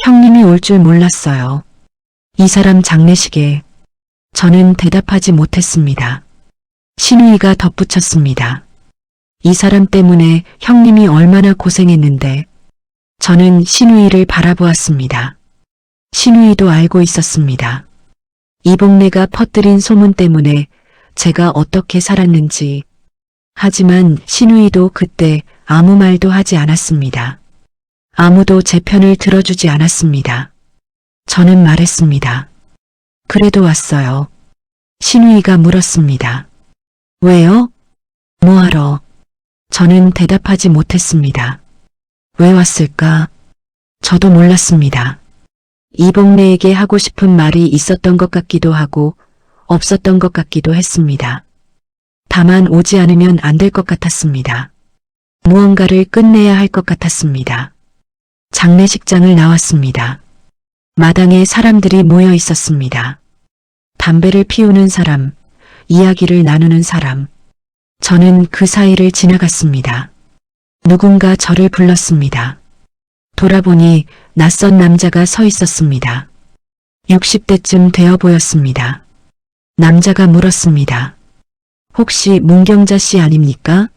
형님이 올 줄 몰랐어요. 이 사람 장례식에. 저는 대답하지 못했습니다. 신우이가 덧붙였습니다. 이 사람 때문에 형님이 얼마나 고생했는데. 저는 신우이를 바라보았습니다. 신우이도 알고 있었습니다. 이복내가 퍼뜨린 소문 때문에 제가 어떻게 살았는지. 하지만 신우이도 그때 아무 말도 하지 않았습니다. 아무도 제 편을 들어주지 않았습니다. 저는 말했습니다. 그래도 왔어요. 신우이가 물었습니다. 왜요? 뭐하러? 저는 대답하지 못했습니다. 왜 왔을까? 저도 몰랐습니다. 이복내에게 하고 싶은 말이 있었던 것 같기도 하고 없었던 것 같기도 했습니다. 다만 오지 않으면 안 될 것 같았습니다. 무언가를 끝내야 할 것 같았습니다. 장례식장을 나왔습니다. 마당에 사람들이 모여 있었습니다. 담배를 피우는 사람, 이야기를 나누는 사람. 저는 그 사이를 지나갔습니다. 누군가 저를 불렀습니다. 돌아보니 낯선 남자가 서 있었습니다. 60대쯤 되어 보였습니다. 남자가 물었습니다. 혹시 문경자 씨 아닙니까?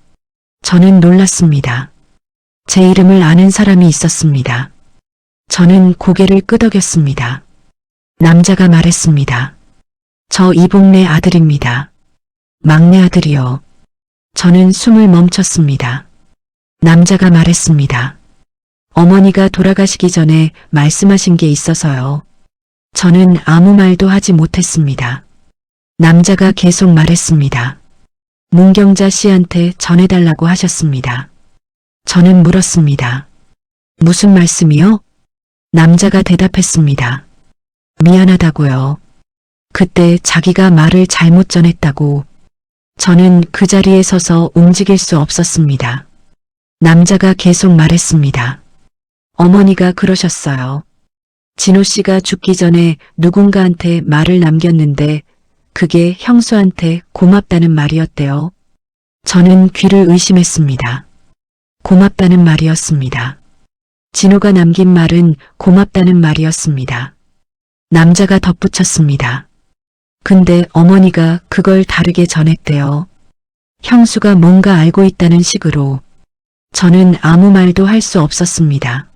저는 놀랐습니다. 제 이름을 아는 사람이 있었습니다. 저는 고개를 끄덕였습니다. 남자가 말했습니다. 저 이복내 아들입니다. 막내 아들이요. 저는 숨을 멈췄습니다. 남자가 말했습니다. 어머니가 돌아가시기 전에 말씀하신 게 있어서요. 저는 아무 말도 하지 못했습니다. 남자가 계속 말했습니다. 문경자 씨한테 전해달라고 하셨습니다. 저는 물었습니다. 무슨 말씀이요? 남자가 대답했습니다. 미안하다고요. 그때 자기가 말을 잘못 전했다고. 저는 그 자리에 서서 움직일 수 없었습니다. 남자가 계속 말했습니다. 어머니가 그러셨어요. 진호 씨가 죽기 전에 누군가한테 말을 남겼는데 그게 형수한테 고맙다는 말이었대요. 저는 귀를 의심했습니다. 고맙다는 말이었습니다. 진호가 남긴 말은 고맙다는 말이었습니다. 남자가 덧붙였습니다. 근데 어머니가 그걸 다르게 전했대요. 형수가 뭔가 알고 있다는 식으로. 저는 아무 말도 할 수 없었습니다.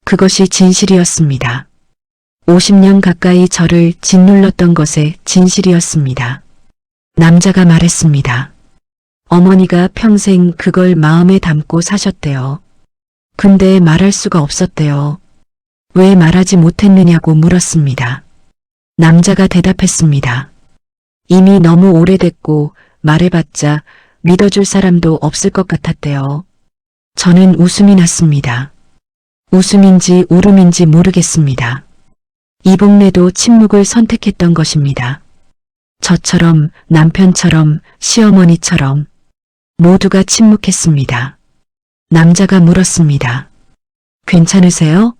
그것이 진실이었습니다. 50년 가까이 저를 짓눌렀던 것의 진실이었습니다. 남자가 말했습니다. 어머니가 평생 그걸 마음에 담고 사셨대요. 근데 말할 수가 없었대요. 왜 말하지 못했느냐고 물었습니다. 남자가 대답했습니다. 이미 너무 오래됐고 말해봤자 믿어줄 사람도 없을 것 같았대요. 저는 웃음이 났습니다. 웃음인지 울음인지 모르겠습니다. 이복내도 침묵을 선택했던 것입니다. 저처럼 남편처럼 시어머니처럼 모두가 침묵했습니다. 남자가 물었습니다. 괜찮으세요?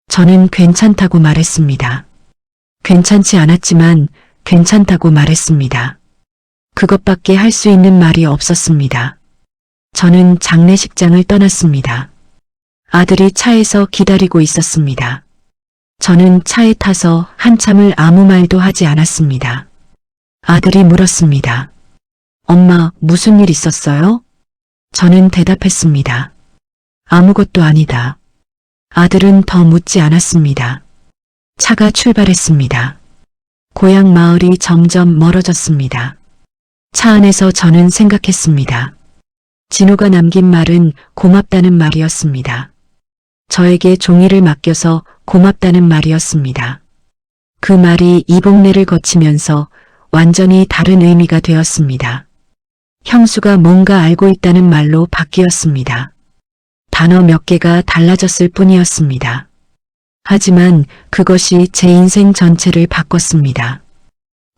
저는 괜찮다고 말했습니다. 괜찮지 않았지만 괜찮다고 말했습니다. 그것밖에 할 수 있는 말이 없었습니다. 저는 장례식장을 떠났습니다. 아들이 차에서 기다리고 있었습니다. 저는 차에 타서 한참을 아무 말도 하지 않았습니다. 아들이 물었습니다. 엄마, 무슨 일 있었어요? 저는 대답했습니다. 아무것도 아니다. 아들은 더 묻지 않았습니다. 차가 출발했습니다. 고향 마을이 점점 멀어졌습니다. 차 안에서 저는 생각했습니다. 진호가 남긴 말은 고맙다는 말이었습니다. 저에게 종이를 맡겨서 고맙다는 말이었습니다. 그 말이 이복내를 거치면서 완전히 다른 의미가 되었습니다. 형수가 뭔가 알고 있다는 말로 바뀌었습니다. 단어 몇 개가 달라졌을 뿐이었습니다. 하지만 그것이 제 인생 전체를 바꿨습니다.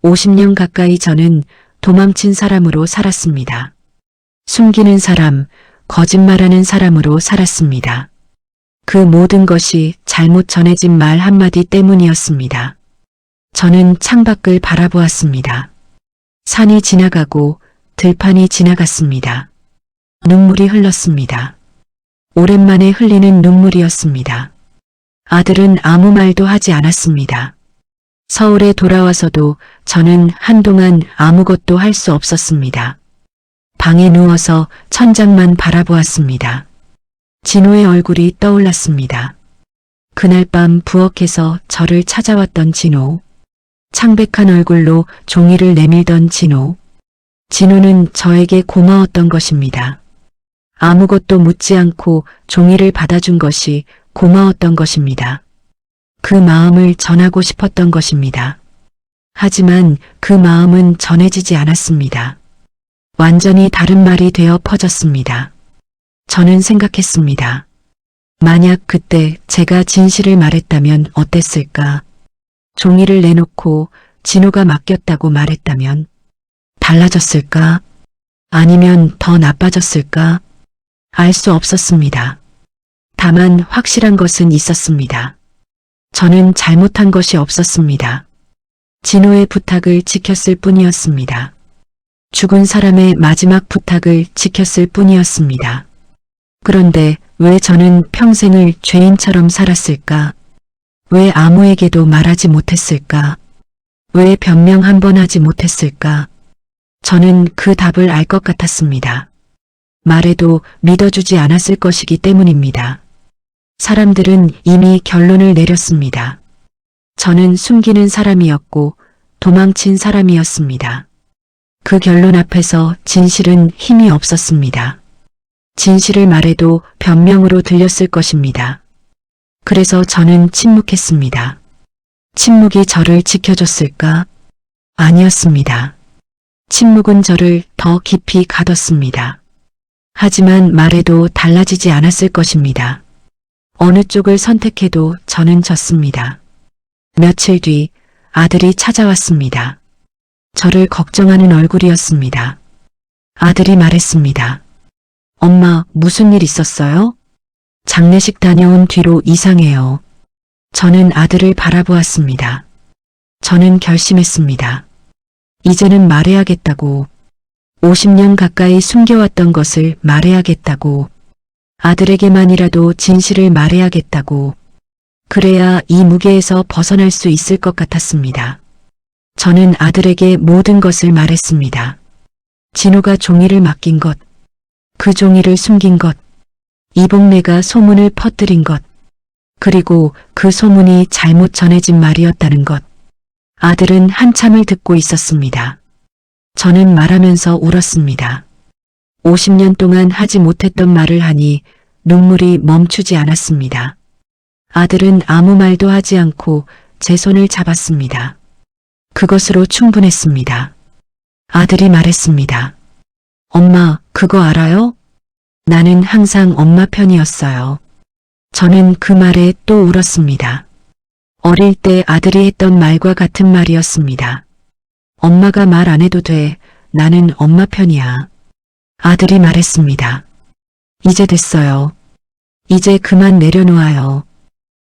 50년 가까이 저는 도망친 사람으로 살았습니다. 숨기는 사람, 거짓말하는 사람으로 살았습니다. 그 모든 것이 잘못 전해진 말 한마디 때문이었습니다. 저는 창밖을 바라보았습니다. 산이 지나가고 들판이 지나갔습니다. 눈물이 흘렀습니다. 오랜만에 흘리는 눈물이었습니다. 아들은 아무 말도 하지 않았습니다. 서울에 돌아와서도 저는 한동안 아무것도 할 수 없었습니다. 방에 누워서 천장만 바라보았습니다. 진호의 얼굴이 떠올랐습니다. 그날 밤 부엌에서 저를 찾아왔던 진호. 창백한 얼굴로 종이를 내밀던 진호. 진호는 저에게 고마웠던 것입니다. 아무것도 묻지 않고 종이를 받아준 것이 고마웠던 것입니다. 그 마음을 전하고 싶었던 것입니다. 하지만 그 마음은 전해지지 않았습니다. 완전히 다른 말이 되어 퍼졌습니다. 저는 생각했습니다. 만약 그때 제가 진실을 말했다면 어땠을까? 종이를 내놓고 진호가 맡겼다고 말했다면 달라졌을까? 아니면 더 나빠졌을까? 알 수 없었습니다. 다만 확실한 것은 있었습니다. 저는 잘못한 것이 없었습니다. 진호의 부탁을 지켰을 뿐이었습니다. 죽은 사람의 마지막 부탁을 지켰을 뿐이었습니다. 그런데 왜 저는 평생을 죄인처럼 살았을까? 왜 아무에게도 말하지 못했을까? 왜 변명 한 번 하지 못했을까? 저는 그 답을 알 것 같았습니다. 말해도 믿어주지 않았을 것이기 때문입니다. 사람들은 이미 결론을 내렸습니다. 저는 숨기는 사람이었고 도망친 사람이었습니다. 그 결론 앞에서 진실은 힘이 없었습니다. 진실을 말해도 변명으로 들렸을 것입니다. 그래서 저는 침묵했습니다. 침묵이 저를 지켜줬을까? 아니었습니다. 침묵은 저를 더 깊이 가뒀습니다. 하지만 말해도 달라지지 않았을 것입니다. 어느 쪽을 선택해도 저는 졌습니다. 며칠 뒤 아들이 찾아왔습니다. 저를 걱정하는 얼굴이었습니다. 아들이 말했습니다. 엄마, 무슨 일 있었어요? 장례식 다녀온 뒤로 이상해요. 저는 아들을 바라보았습니다. 저는 결심했습니다. 이제는 말해야겠다고. 50년 가까이 숨겨왔던 것을 말해야겠다고. 아들에게만이라도 진실을 말해야겠다고. 그래야 이 무게에서 벗어날 수 있을 것 같았습니다. 저는 아들에게 모든 것을 말했습니다. 진호가 종이를 맡긴 것, 그 종이를 숨긴 것, 이복내가 소문을 퍼뜨린 것, 그리고 그 소문이 잘못 전해진 말이었다는 것. 아들은 한참을 듣고 있었습니다. 저는 말하면서 울었습니다. 50년 동안 하지 못했던 말을 하니 눈물이 멈추지 않았습니다. 아들은 아무 말도 하지 않고 제 손을 잡았습니다. 그것으로 충분했습니다. 아들이 말했습니다. 엄마, 그거 알아요? 나는 항상 엄마 편이었어요. 저는 그 말에 또 울었습니다. 어릴 때 아들이 했던 말과 같은 말이었습니다. 엄마가 말 안 해도 돼. 나는 엄마 편이야. 아들이 말했습니다. 이제 됐어요. 이제 그만 내려놓아요.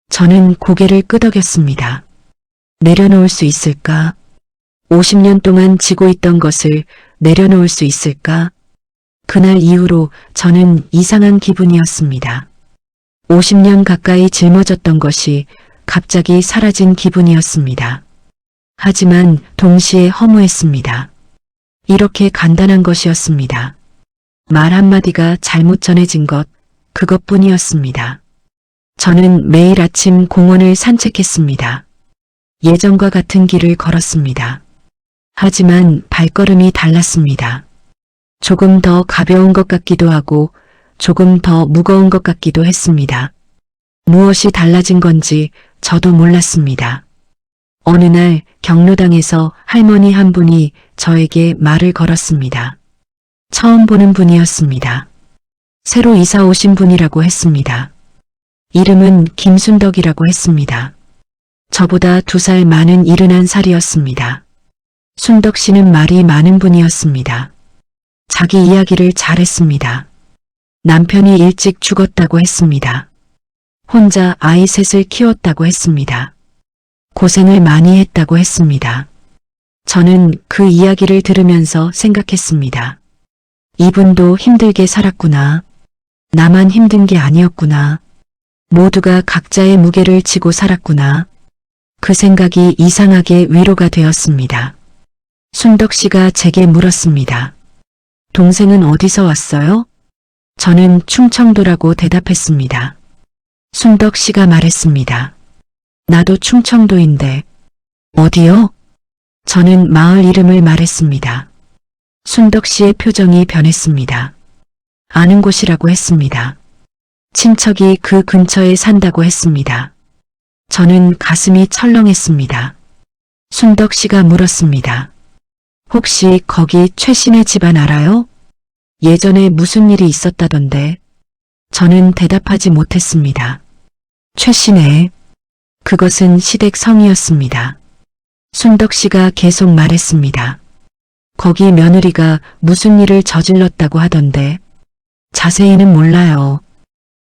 저는 고개를 끄덕였습니다. 내려놓을 수 있을까? 50년 동안 지고 있던 것을 내려놓을 수 있을까? 그날 이후로 저는 이상한 기분이었습니다. 50년 가까이 짊어졌던 것이 갑자기 사라진 기분이었습니다. 하지만 동시에 허무했습니다. 이렇게 간단한 것이었습니다. 말 한마디가 잘못 전해진 것, 그것뿐이었습니다. 저는 매일 아침 공원을 산책했습니다. 예전과 같은 길을 걸었습니다. 하지만 발걸음이 달랐습니다. 조금 더 가벼운 것 같기도 하고 조금 더 무거운 것 같기도 했습니다. 무엇이 달라진 건지 저도 몰랐습니다. 어느 날 경로당에서 할머니 한 분이 저에게 말을 걸었습니다. 처음 보는 분이었습니다. 새로 이사 오신 분이라고 했습니다. 이름은 김순덕이라고 했습니다. 저보다 2살 많은 71살이었습니다. 순덕 씨는 말이 많은 분이었습니다. 자기 이야기를 잘했습니다. 남편이 일찍 죽었다고 했습니다. 혼자 아이 셋을 키웠다고 했습니다. 고생을 많이 했다고 했습니다. 저는 그 이야기를 들으면서 생각했습니다. 이분도 힘들게 살았구나. 나만 힘든 게 아니었구나. 모두가 각자의 무게를 지고 살았구나. 그 생각이 이상하게 위로가 되었습니다. 순덕 씨가 제게 물었습니다. 동생은 어디서 왔어요? 저는 충청도라고 대답했습니다. 순덕 씨가 말했습니다. 나도 충청도인데. 어디요? 저는 마을 이름을 말했습니다. 순덕 씨의 표정이 변했습니다. 아는 곳이라고 했습니다. 친척이 그 근처에 산다고 했습니다. 저는 가슴이 철렁했습니다. 순덕 씨가 물었습니다. 혹시 거기 최씨네 집안 알아요? 예전에 무슨 일이 있었다던데. 저는 대답하지 못했습니다. 최씨네. 그것은 시댁 성이었습니다. 순덕 씨가 계속 말했습니다. 거기 며느리가 무슨 일을 저질렀다고 하던데. 자세히는 몰라요.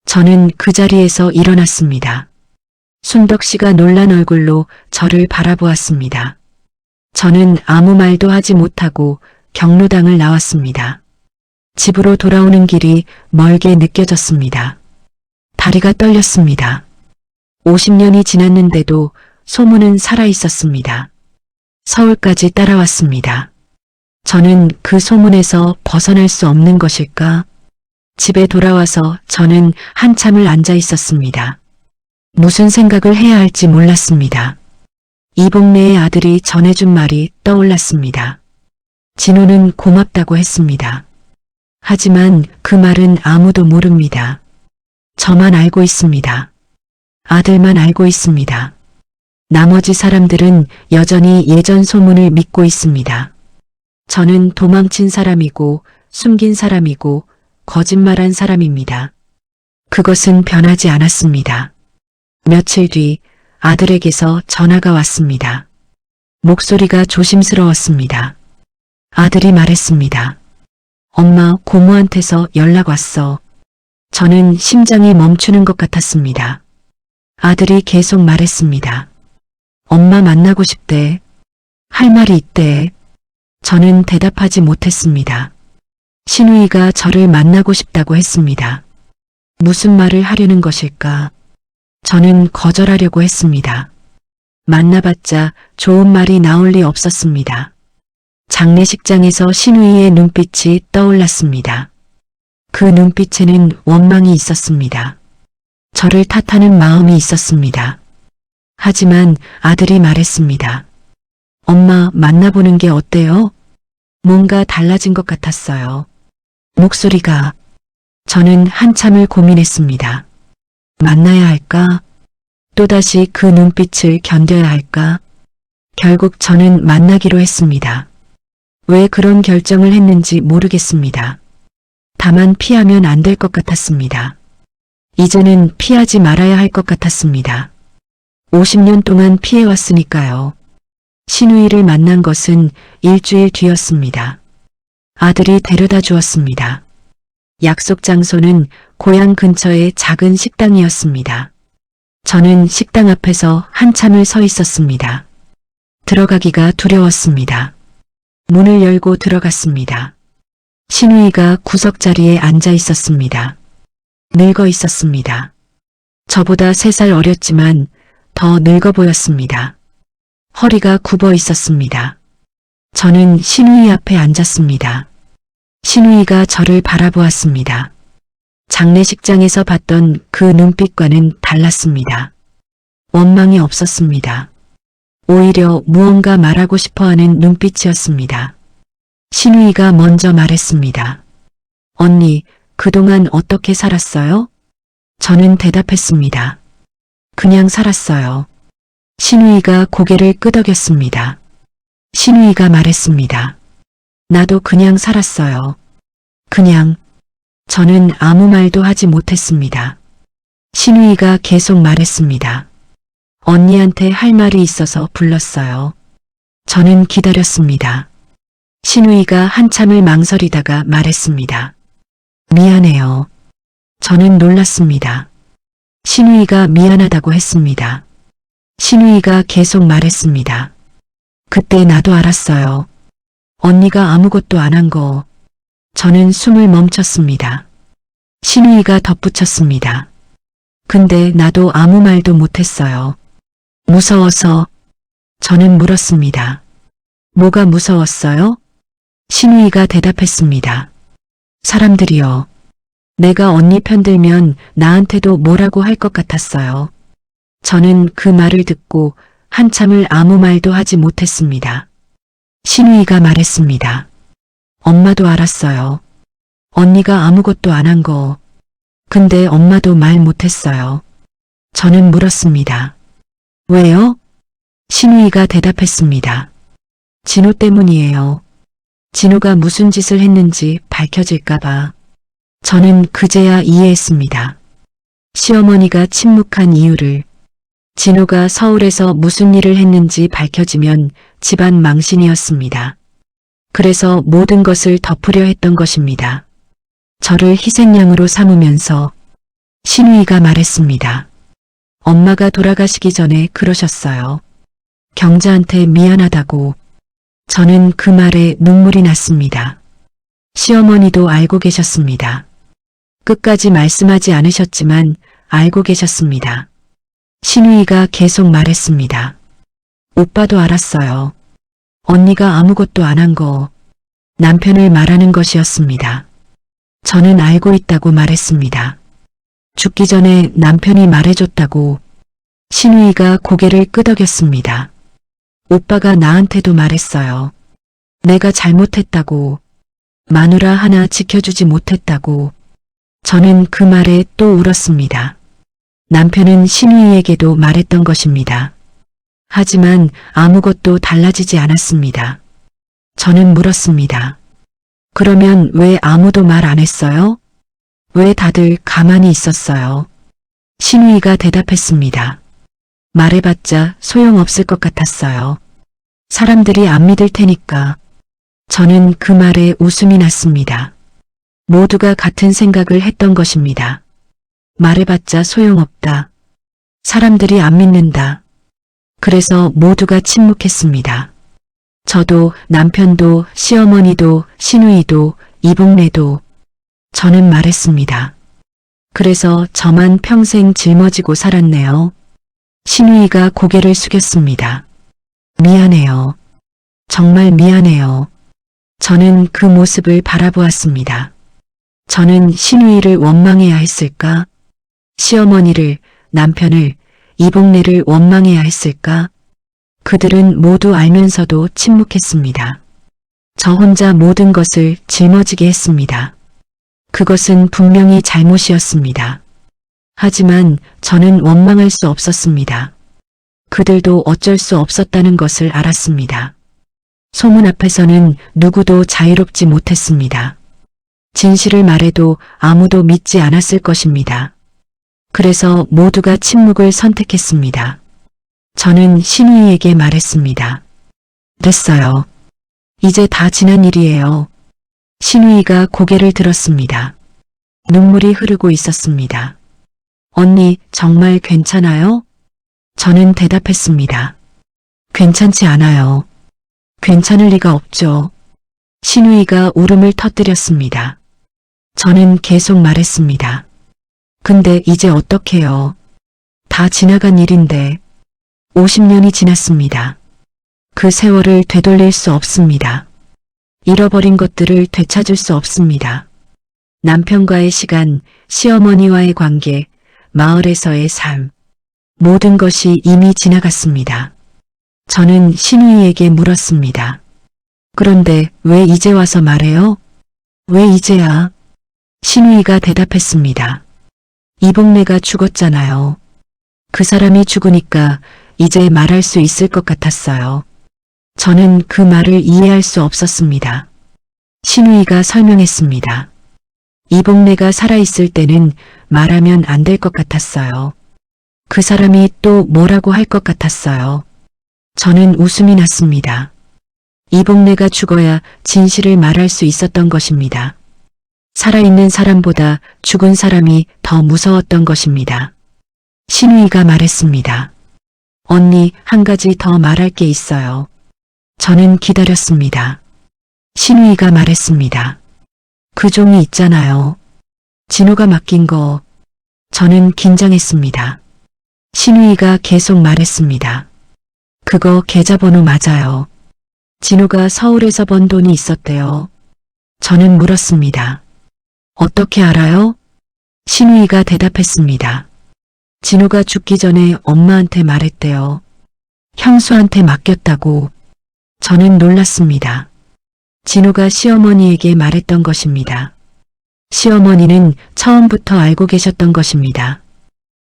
저는 그 자리에서 일어났습니다. 순덕 씨가 놀란 얼굴로 저를 바라보았습니다. 저는 아무 말도 하지 못하고 경로당을 나왔습니다. 집으로 돌아오는 길이 멀게 느껴졌습니다. 다리가 떨렸습니다. 50년이 지났는데도 소문은 살아있었습니다. 서울까지 따라왔습니다. 저는 그 소문에서 벗어날 수 없는 것일까? 집에 돌아와서 저는 한참을 앉아 있었습니다. 무슨 생각을 해야 할지 몰랐습니다. 이복래의 아들이 전해준 말이 떠올랐습니다. 진호는 고맙다고 했습니다. 하지만 그 말은 아무도 모릅니다. 저만 알고 있습니다. 아들만 알고 있습니다. 나머지 사람들은 여전히 예전 소문을 믿고 있습니다. 저는 도망친 사람이고 숨긴 사람이고 거짓말한 사람입니다. 그것은 변하지 않았습니다. 며칠 뒤 아들에게서 전화가 왔습니다. 목소리가 조심스러웠습니다. 아들이 말했습니다. 엄마, 고모한테서 연락 왔어. 저는 심장이 멈추는 것 같았습니다. 아들이 계속 말했습니다. 엄마 만나고 싶대. 할 말이 있대. 저는 대답하지 못했습니다. 신우이가 저를 만나고 싶다고 했습니다. 무슨 말을 하려는 것일까? 저는 거절하려고 했습니다. 만나봤자 좋은 말이 나올 리 없었습니다. 장례식장에서 신우이의 눈빛이 떠올랐습니다. 그 눈빛에는 원망이 있었습니다. 저를 탓하는 마음이 있었습니다. 하지만 아들이 말했습니다. 엄마, 만나보는 게 어때요? 뭔가 달라진 것 같았어요. 목소리가. 저는 한참을 고민했습니다. 만나야 할까? 또다시 그 눈빛을 견뎌야 할까? 결국 저는 만나기로 했습니다. 왜 그런 결정을 했는지 모르겠습니다. 다만 피하면 안 될 것 같았습니다. 이제는 피하지 말아야 할 것 같았습니다. 50년 동안 피해왔으니까요. 신우이를 만난 것은 일주일 뒤였습니다. 아들이 데려다 주었습니다. 약속 장소는 고향 근처의 작은 식당이었습니다. 저는 식당 앞에서 한참을 서 있었습니다. 들어가기가 두려웠습니다. 문을 열고 들어갔습니다. 신우이가 구석자리에 앉아 있었습니다. 늙어 있었습니다. 저보다 3살 어렸지만 더 늙어 보였습니다. 허리가 굽어 있었습니다. 저는 신우이 앞에 앉았습니다. 신우이가 저를 바라보았습니다. 장례식장에서 봤던 그 눈빛과는 달랐습니다. 원망이 없었습니다. 오히려 무언가 말하고 싶어하는 눈빛이었습니다. 신우이가 먼저 말했습니다. 언니, 그동안 어떻게 살았어요? 저는 대답했습니다. 그냥 살았어요. 신우이가 고개를 끄덕였습니다. 신우이가 말했습니다. 나도 그냥 살았어요. 그냥. 저는 아무 말도 하지 못했습니다. 신우이가 계속 말했습니다. 언니한테 할 말이 있어서 불렀어요. 저는 기다렸습니다. 신우이가 한참을 망설이다가 말했습니다. 미안해요. 저는 놀랐습니다. 신우이가 미안하다고 했습니다. 신우이가 계속 말했습니다. 그때 나도 알았어요. 언니가 아무것도 안 한 거. 저는 숨을 멈췄습니다. 신우이가 덧붙였습니다. 근데 나도 아무 말도 못했어요. 무서워서. 저는 물었습니다. 뭐가 무서웠어요? 신우이가 대답했습니다. 사람들이요. 내가 언니 편들면 나한테도 뭐라고 할 것 같았어요. 저는 그 말을 듣고 한참을 아무 말도 하지 못했습니다. 신우이가 말했습니다. 엄마도 알았어요. 언니가 아무것도 안 한 거. 근데 엄마도 말 못했어요. 저는 물었습니다. 왜요? 신우이가 대답했습니다. 진호 때문이에요. 진호가 무슨 짓을 했는지 밝혀질까봐. 저는 그제야 이해했습니다. 시어머니가 침묵한 이유를. 진호가 서울에서 무슨 일을 했는지 밝혀지면 집안 망신이었습니다. 그래서 모든 것을 덮으려 했던 것입니다. 저를 희생양으로 삼으면서 신우이가 말했습니다. 엄마가 돌아가시기 전에 그러셨어요. 경자한테 미안하다고. 저는 그 말에 눈물이 났습니다. 시어머니도 알고 계셨습니다. 끝까지 말씀하지 않으셨지만 알고 계셨습니다. 신우이가 계속 말했습니다. 오빠도 알았어요. 언니가 아무것도 안 한 거. 남편을 말하는 것이었습니다. 저는 알고 있다고 말했습니다. 죽기 전에 남편이 말해줬다고. 신우이가 고개를 끄덕였습니다. 오빠가 나한테도 말했어요. 내가 잘못했다고. 마누라 하나 지켜주지 못했다고. 저는 그 말에 또 울었습니다. 남편은 신우이에게도 말했던 것입니다. 하지만 아무것도 달라지지 않았습니다. 저는 물었습니다. 그러면 왜 아무도 말 안 했어요? 왜 다들 가만히 있었어요? 신우이가 대답했습니다. 말해봤자 소용없을 것 같았어요. 사람들이 안 믿을 테니까. 저는 그 말에 웃음이 났습니다. 모두가 같은 생각을 했던 것입니다. 말해봤자 소용없다. 사람들이 안 믿는다. 그래서 모두가 침묵했습니다. 저도 남편도 시어머니도 신우이도 이복래도. 저는 말했습니다. 그래서 저만 평생 짊어지고 살았네요. 신우이가 고개를 숙였습니다. 미안해요. 정말 미안해요. 저는 그 모습을 바라보았습니다. 저는 신우이를 원망해야 했을까? 시어머니를, 남편을, 이복래를 원망해야 했을까? 그들은 모두 알면서도 침묵했습니다. 저 혼자 모든 것을 짊어지게 했습니다. 그것은 분명히 잘못이었습니다. 하지만 저는 원망할 수 없었습니다. 그들도 어쩔 수 없었다는 것을 알았습니다. 소문 앞에서는 누구도 자유롭지 못했습니다. 진실을 말해도 아무도 믿지 않았을 것입니다. 그래서 모두가 침묵을 선택했습니다. 저는 신우이에게 말했습니다. 됐어요. 이제 다 지난 일이에요. 신우이가 고개를 들었습니다. 눈물이 흐르고 있었습니다. 언니, 정말 괜찮아요? 저는 대답했습니다. 괜찮지 않아요. 괜찮을 리가 없죠. 신우이가 울음을 터뜨렸습니다. 저는 계속 말했습니다. 근데 이제 어떡해요? 다 지나간 일인데 50년이 지났습니다. 그 세월을 되돌릴 수 없습니다. 잃어버린 것들을 되찾을 수 없습니다. 남편과의 시간, 시어머니와의 관계, 마을에서의 삶, 모든 것이 이미 지나갔습니다. 저는 신우이에게 물었습니다. 그런데 왜 이제 와서 말해요? 왜 이제야? 신우이가 대답했습니다. 이복래가 죽었잖아요. 그 사람이 죽으니까 이제 말할 수 있을 것 같았어요. 저는 그 말을 이해할 수 없었습니다. 신우이가 설명했습니다. 이복래가 살아있을 때는 말하면 안 될 것 같았어요. 그 사람이 또 뭐라고 할 것 같았어요. 저는 웃음이 났습니다. 이복래가 죽어야 진실을 말할 수 있었던 것입니다. 살아있는 사람보다 죽은 사람이 더 무서웠던 것입니다. 신우이가 말했습니다. 언니, 한 가지 더 말할 게 있어요. 저는 기다렸습니다. 신우이가 말했습니다. 그 종이 있잖아요. 진호가 맡긴 거. 저는 긴장했습니다. 신우이가 계속 말했습니다. 그거 계좌번호 맞아요. 진호가 서울에서 번 돈이 있었대요. 저는 물었습니다. 어떻게 알아요? 신우이가 대답했습니다. 진호가 죽기 전에 엄마한테 말했대요. 형수한테 맡겼다고. 저는 놀랐습니다. 진호가 시어머니에게 말했던 것입니다. 시어머니는 처음부터 알고 계셨던 것입니다.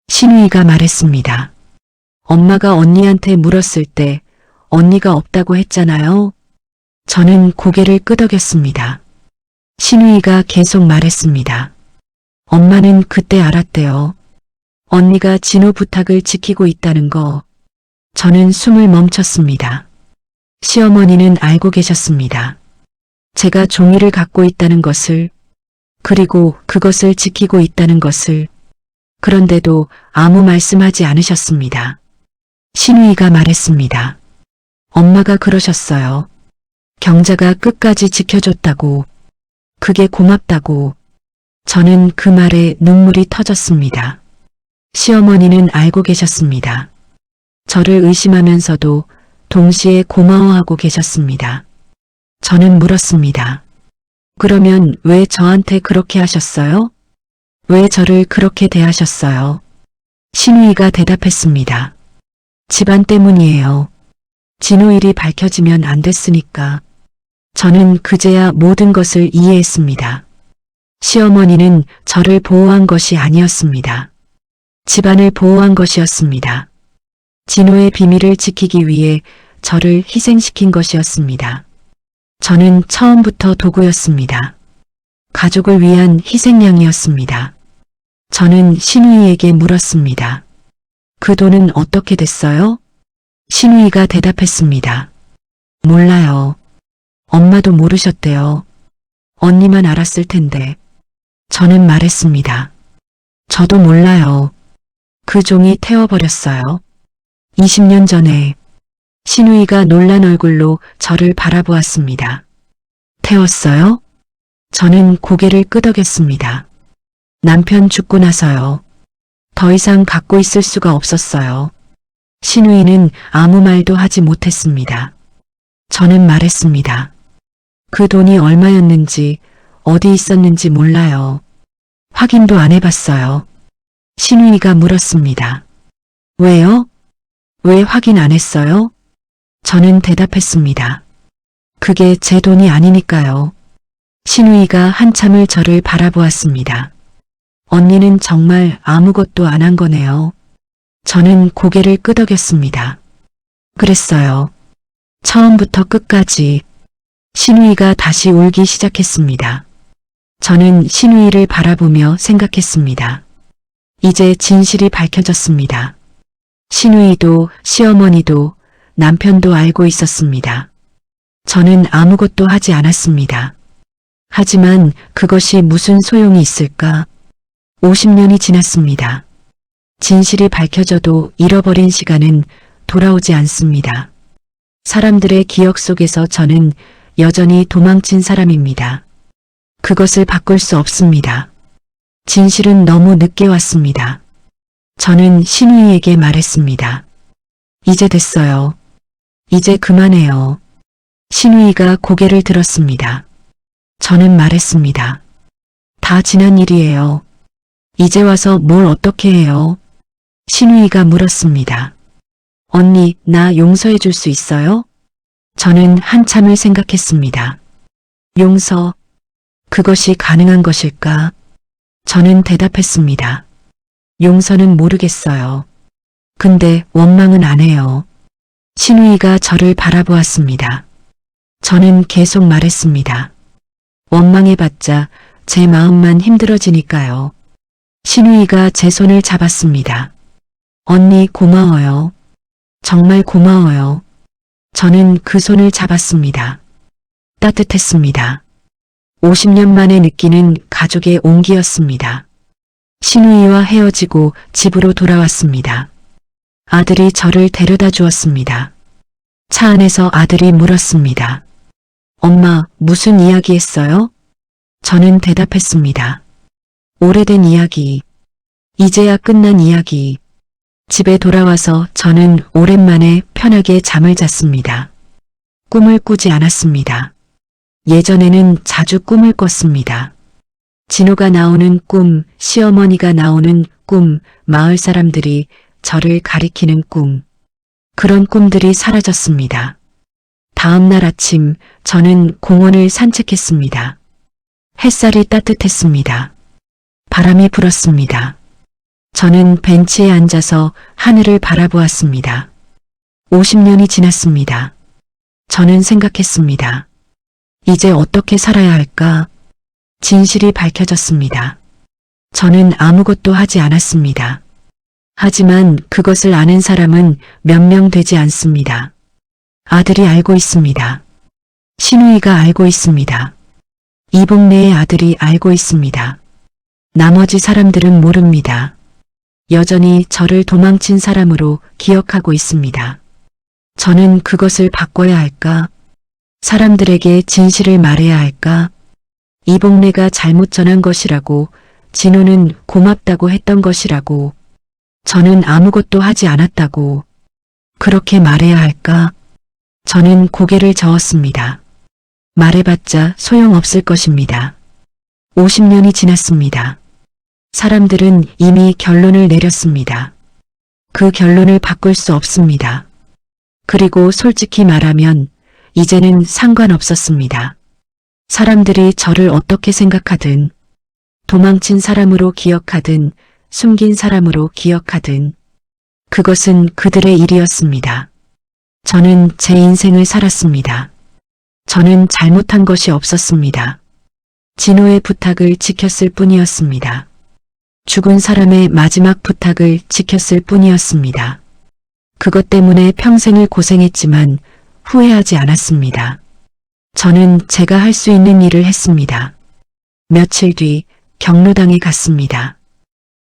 신우이가 말했습니다. 엄마가 언니한테 물었을 때 언니가 없다고 했잖아요. 저는 고개를 끄덕였습니다. 신우이가 계속 말했습니다. 엄마는 그때 알았대요. 언니가 진호 부탁을 지키고 있다는 거. 저는 숨을 멈췄습니다. 시어머니는 알고 계셨습니다. 제가 종이를 갖고 있다는 것을, 그리고 그것을 지키고 있다는 것을. 그런데도 아무 말씀하지 않으셨습니다. 신우이가 말했습니다. 엄마가 그러셨어요. 경자가 끝까지 지켜줬다고. 그게 고맙다고. 저는 그 말에 눈물이 터졌습니다. 시어머니는 알고 계셨습니다. 저를 의심하면서도 동시에 고마워하고 계셨습니다. 저는 물었습니다. 그러면 왜 저한테 그렇게 하셨어요? 왜 저를 그렇게 대하셨어요? 신우이가 대답했습니다. 집안 때문이에요. 진호 일이 밝혀지면 안 됐으니까. 저는 그제야 모든 것을 이해했습니다. 시어머니는 저를 보호한 것이 아니었습니다. 집안을 보호한 것이었습니다. 진호의 비밀을 지키기 위해 저를 희생시킨 것이었습니다. 저는 처음부터 도구였습니다. 가족을 위한 희생양이었습니다. 저는 신우이에게 물었습니다. 그 돈은 어떻게 됐어요? 신우이가 대답했습니다. 몰라요. 엄마도 모르셨대요. 언니만 알았을 텐데. 저는 말했습니다. 저도 몰라요. 그 종이 태워버렸어요. 20년 전에. 신우이가 놀란 얼굴로 저를 바라보았습니다. 태웠어요? 저는 고개를 끄덕였습니다. 남편 죽고 나서요. 더 이상 갖고 있을 수가 없었어요. 신우이는 아무 말도 하지 못했습니다. 저는 말했습니다. 그 돈이 얼마였는지, 어디 있었는지 몰라요. 확인도 안 해봤어요. 신우이가 물었습니다. 왜요? 왜 확인 안 했어요? 저는 대답했습니다. 그게 제 돈이 아니니까요. 신우이가 한참을 저를 바라보았습니다. 언니는 정말 아무것도 안 한 거네요. 저는 고개를 끄덕였습니다. 그랬어요. 처음부터 끝까지. 신우이가 다시 울기 시작했습니다. 저는 신우이를 바라보며 생각했습니다. 이제 진실이 밝혀졌습니다. 신우이도 시어머니도 남편도 알고 있었습니다. 저는 아무것도 하지 않았습니다. 하지만 그것이 무슨 소용이 있을까? 50년이 지났습니다. 진실이 밝혀져도 잃어버린 시간은 돌아오지 않습니다. 사람들의 기억 속에서 저는 여전히 도망친 사람입니다. 그것을 바꿀 수 없습니다. 진실은 너무 늦게 왔습니다. 저는 신우이에게 말했습니다. 이제 됐어요. 이제 그만해요. 신우이가 고개를 들었습니다. 저는 말했습니다. 다 지난 일이에요. 이제 와서 뭘 어떻게 해요? 신우이가 물었습니다. 언니, 나 용서해 줄 수 있어요? 저는 한참을 생각했습니다. 용서, 그것이 가능한 것일까? 저는 대답했습니다. 용서는 모르겠어요. 근데 원망은 안 해요. 신우이가 저를 바라보았습니다. 저는 계속 말했습니다. 원망해봤자 제 마음만 힘들어지니까요. 신우이가 제 손을 잡았습니다. 언니 고마워요. 정말 고마워요. 저는 그 손을 잡았습니다. 따뜻했습니다. 50년 만에 느끼는 가족의 온기였습니다. 신우이와 헤어지고 집으로 돌아왔습니다. 아들이 저를 데려다 주었습니다. 차 안에서 아들이 물었습니다. 엄마, 무슨 이야기 했어요? 저는 대답했습니다. 오래된 이야기. 이제야 끝난 이야기. 집에 돌아와서 저는 오랜만에 편하게 잠을 잤습니다. 꿈을 꾸지 않았습니다. 예전에는 자주 꿈을 꿨습니다. 진호가 나오는 꿈, 시어머니가 나오는 꿈, 마을 사람들이 저를 가리키는 꿈. 그런 꿈들이 사라졌습니다. 다음 날 아침 저는 공원을 산책했습니다. 햇살이 따뜻했습니다. 바람이 불었습니다. 저는 벤치에 앉아서 하늘을 바라보았습니다. 50년이 지났습니다. 저는 생각했습니다. 이제 어떻게 살아야 할까? 진실이 밝혀졌습니다. 저는 아무것도 하지 않았습니다. 하지만 그것을 아는 사람은 몇 명 되지 않습니다. 아들이 알고 있습니다. 신우이가 알고 있습니다. 이복래의 아들이 알고 있습니다. 나머지 사람들은 모릅니다. 여전히 저를 도망친 사람으로 기억하고 있습니다. 저는 그것을 바꿔야 할까? 사람들에게 진실을 말해야 할까? 이복래가 잘못 전한 것이라고, 진호는 고맙다고 했던 것이라고, 저는 아무것도 하지 않았다고, 그렇게 말해야 할까? 저는 고개를 저었습니다. 말해봤자 소용없을 것입니다. 50년이 지났습니다. 사람들은 이미 결론을 내렸습니다. 그 결론을 바꿀 수 없습니다. 그리고 솔직히 말하면 이제는 상관없었습니다. 사람들이 저를 어떻게 생각하든, 도망친 사람으로 기억하든, 숨긴 사람으로 기억하든, 그것은 그들의 일이었습니다. 저는 제 인생을 살았습니다. 저는 잘못한 것이 없었습니다. 진호의 부탁을 지켰을 뿐이었습니다. 죽은 사람의 마지막 부탁을 지켰을 뿐이었습니다. 그것 때문에 평생을 고생했지만 후회하지 않았습니다. 저는 제가 할 수 있는 일을 했습니다. 며칠 뒤 경로당에 갔습니다.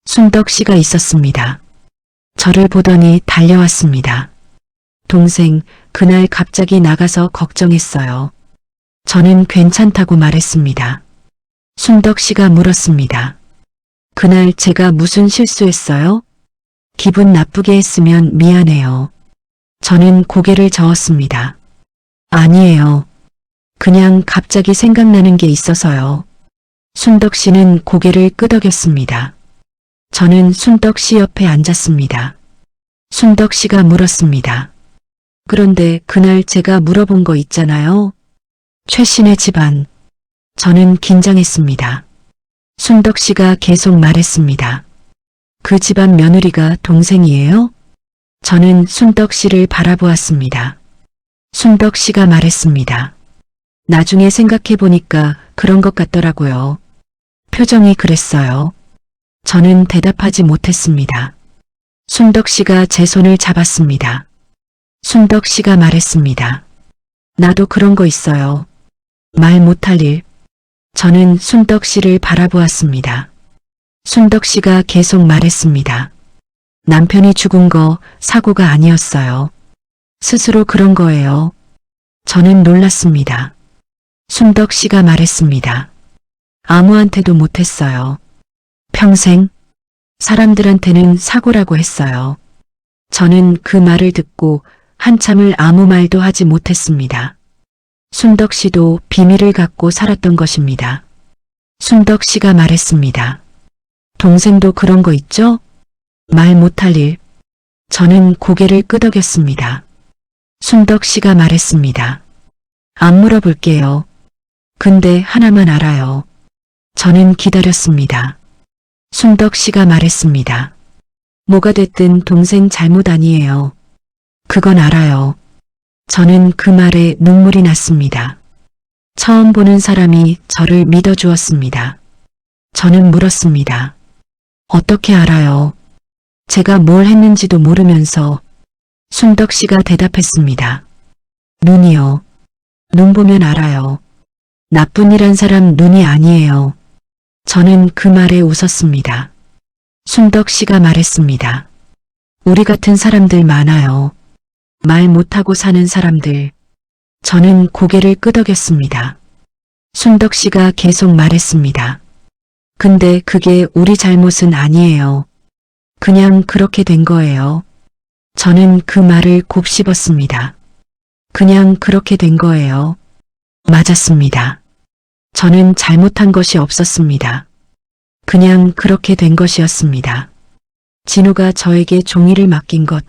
순덕 씨가 있었습니다. 저를 보더니 달려왔습니다. 동생, 그날 갑자기 나가서 걱정했어요. 저는 괜찮다고 말했습니다. 순덕 씨가 물었습니다. 그날 제가 무슨 실수했어요? 기분 나쁘게 했으면 미안해요. 저는 고개를 저었습니다. 아니에요. 그냥 갑자기 생각나는 게 있어서요. 순덕 씨는 고개를 끄덕였습니다. 저는 순덕 씨 옆에 앉았습니다. 순덕 씨가 물었습니다. 그런데 그날 제가 물어본 거 있잖아요. 최씨네 집안. 저는 긴장했습니다. 순덕 씨가 계속 말했습니다. 그 집안 며느리가 동생이에요? 저는 순덕 씨를 바라보았습니다. 순덕 씨가 말했습니다. 나중에 생각해보니까 그런 것 같더라고요. 표정이 그랬어요. 저는 대답하지 못했습니다. 순덕 씨가 제 손을 잡았습니다. 순덕 씨가 말했습니다. 나도 그런 거 있어요. 말 못할 일. 저는 순덕 씨를 바라보았습니다. 순덕 씨가 계속 말했습니다. 남편이 죽은 거 사고가 아니었어요. 스스로 그런 거예요. 저는 놀랐습니다. 순덕 씨가 말했습니다. 아무한테도 못했어요. 평생 사람들한테는 사고라고 했어요. 저는 그 말을 듣고 한참을 아무 말도 하지 못했습니다. 순덕 씨도 비밀을 갖고 살았던 것입니다. 순덕 씨가 말했습니다. 동생도 그런 거 있죠? 말 못할 일. 저는 고개를 끄덕였습니다. 순덕 씨가 말했습니다. 안 물어볼게요. 근데 하나만 알아요. 저는 기다렸습니다. 순덕 씨가 말했습니다. 뭐가 됐든 동생 잘못 아니에요. 그건 알아요. 저는 그 말에 눈물이 났습니다. 처음 보는 사람이 저를 믿어주었습니다. 저는 물었습니다. 어떻게 알아요? 제가 뭘 했는지도 모르면서 순덕 씨가 대답했습니다. 눈이요. 눈 보면 알아요. 나쁜 일 한 사람 눈이 아니에요. 저는 그 말에 웃었습니다. 순덕 씨가 말했습니다. 우리 같은 사람들 많아요. 말 못하고 사는 사람들. 저는 고개를 끄덕였습니다. 순덕 씨가 계속 말했습니다. 근데 그게 우리 잘못은 아니에요. 그냥 그렇게 된 거예요. 저는 그 말을 곱씹었습니다. 그냥 그렇게 된 거예요. 맞았습니다. 저는 잘못한 것이 없었습니다. 그냥 그렇게 된 것이었습니다. 진우가 저에게 종이를 맡긴 것,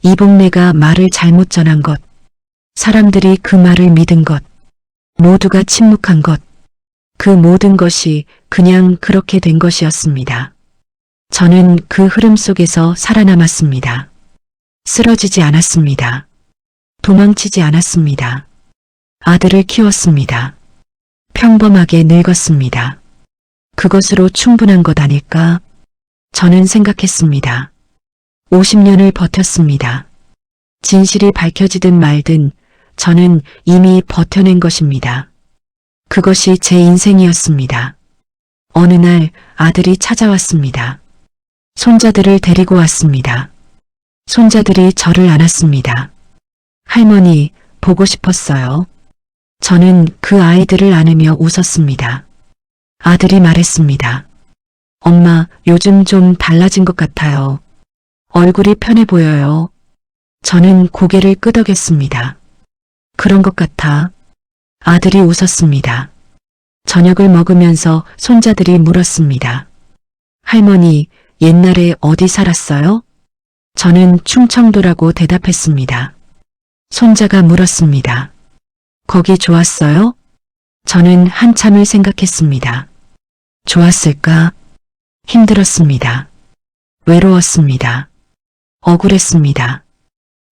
이복래가 말을 잘못 전한 것, 사람들이 그 말을 믿은 것, 모두가 침묵한 것, 그 모든 것이 그냥 그렇게 된 것이었습니다. 저는 그 흐름 속에서 살아남았습니다. 쓰러지지 않았습니다. 도망치지 않았습니다. 아들을 키웠습니다. 평범하게 늙었습니다. 그것으로 충분한 것 아닐까? 저는 생각했습니다. 50년을 버텼습니다. 진실이 밝혀지든 말든 저는 이미 버텨낸 것입니다. 그것이 제 인생이었습니다. 어느 날 아들이 찾아왔습니다. 손자들을 데리고 왔습니다. 손자들이 저를 안았습니다. 할머니, 보고 싶었어요. 저는 그 아이들을 안으며 웃었습니다. 아들이 말했습니다. 엄마, 요즘 좀 달라진 것 같아요. 얼굴이 편해 보여요. 저는 고개를 끄덕였습니다. 그런 것 같아. 아들이 웃었습니다. 저녁을 먹으면서 손자들이 물었습니다. 할머니, 옛날에 어디 살았어요? 저는 충청도라고 대답했습니다. 손자가 물었습니다. 거기 좋았어요? 저는 한참을 생각했습니다. 좋았을까? 힘들었습니다. 외로웠습니다. 억울했습니다.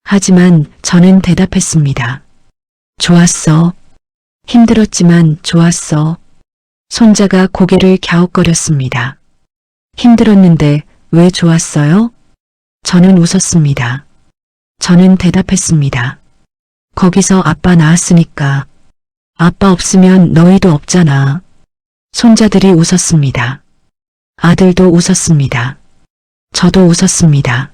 하지만 저는 대답했습니다. 좋았어. 힘들었지만 좋았어. 손자가 고개를 갸웃거렸습니다. 힘들었는데 왜 좋았어요? 저는 웃었습니다. 저는 대답했습니다. 거기서 아빠 낳았으니까. 아빠 없으면 너희도 없잖아. 손자들이 웃었습니다. 아들도 웃었습니다. 저도 웃었습니다.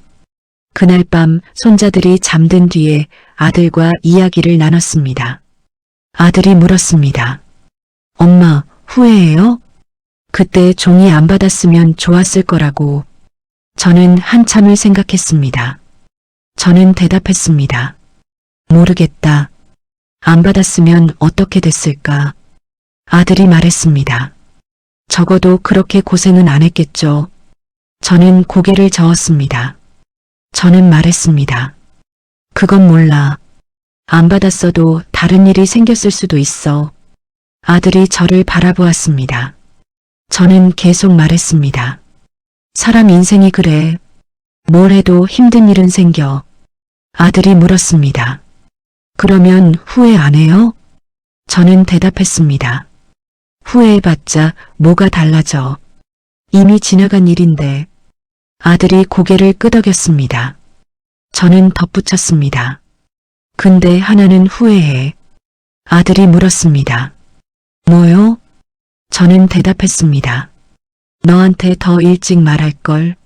그날 밤 손자들이 잠든 뒤에 아들과 이야기를 나눴습니다. 아들이 물었습니다. 엄마, 후회해요? 그때 종이 안 받았으면 좋았을 거라고. 저는 한참을 생각했습니다. 저는 대답했습니다. 모르겠다. 안 받았으면 어떻게 됐을까? 아들이 말했습니다. 적어도 그렇게 고생은 안 했겠죠. 저는 고개를 저었습니다. 저는 말했습니다. 그건 몰라. 안 받았어도 다른 일이 생겼을 수도 있어. 아들이 저를 바라보았습니다. 저는 계속 말했습니다. 사람 인생이 그래. 뭘 해도 힘든 일은 생겨. 아들이 물었습니다. 그러면 후회 안 해요? 저는 대답했습니다. 후회해봤자 뭐가 달라져. 이미 지나간 일인데. 아들이 고개를 끄덕였습니다. 저는 덧붙였습니다. 근데 하나는 후회해. 아들이 물었습니다. 뭐요? 저는 대답했습니다. 너한테 더 일찍 말할걸.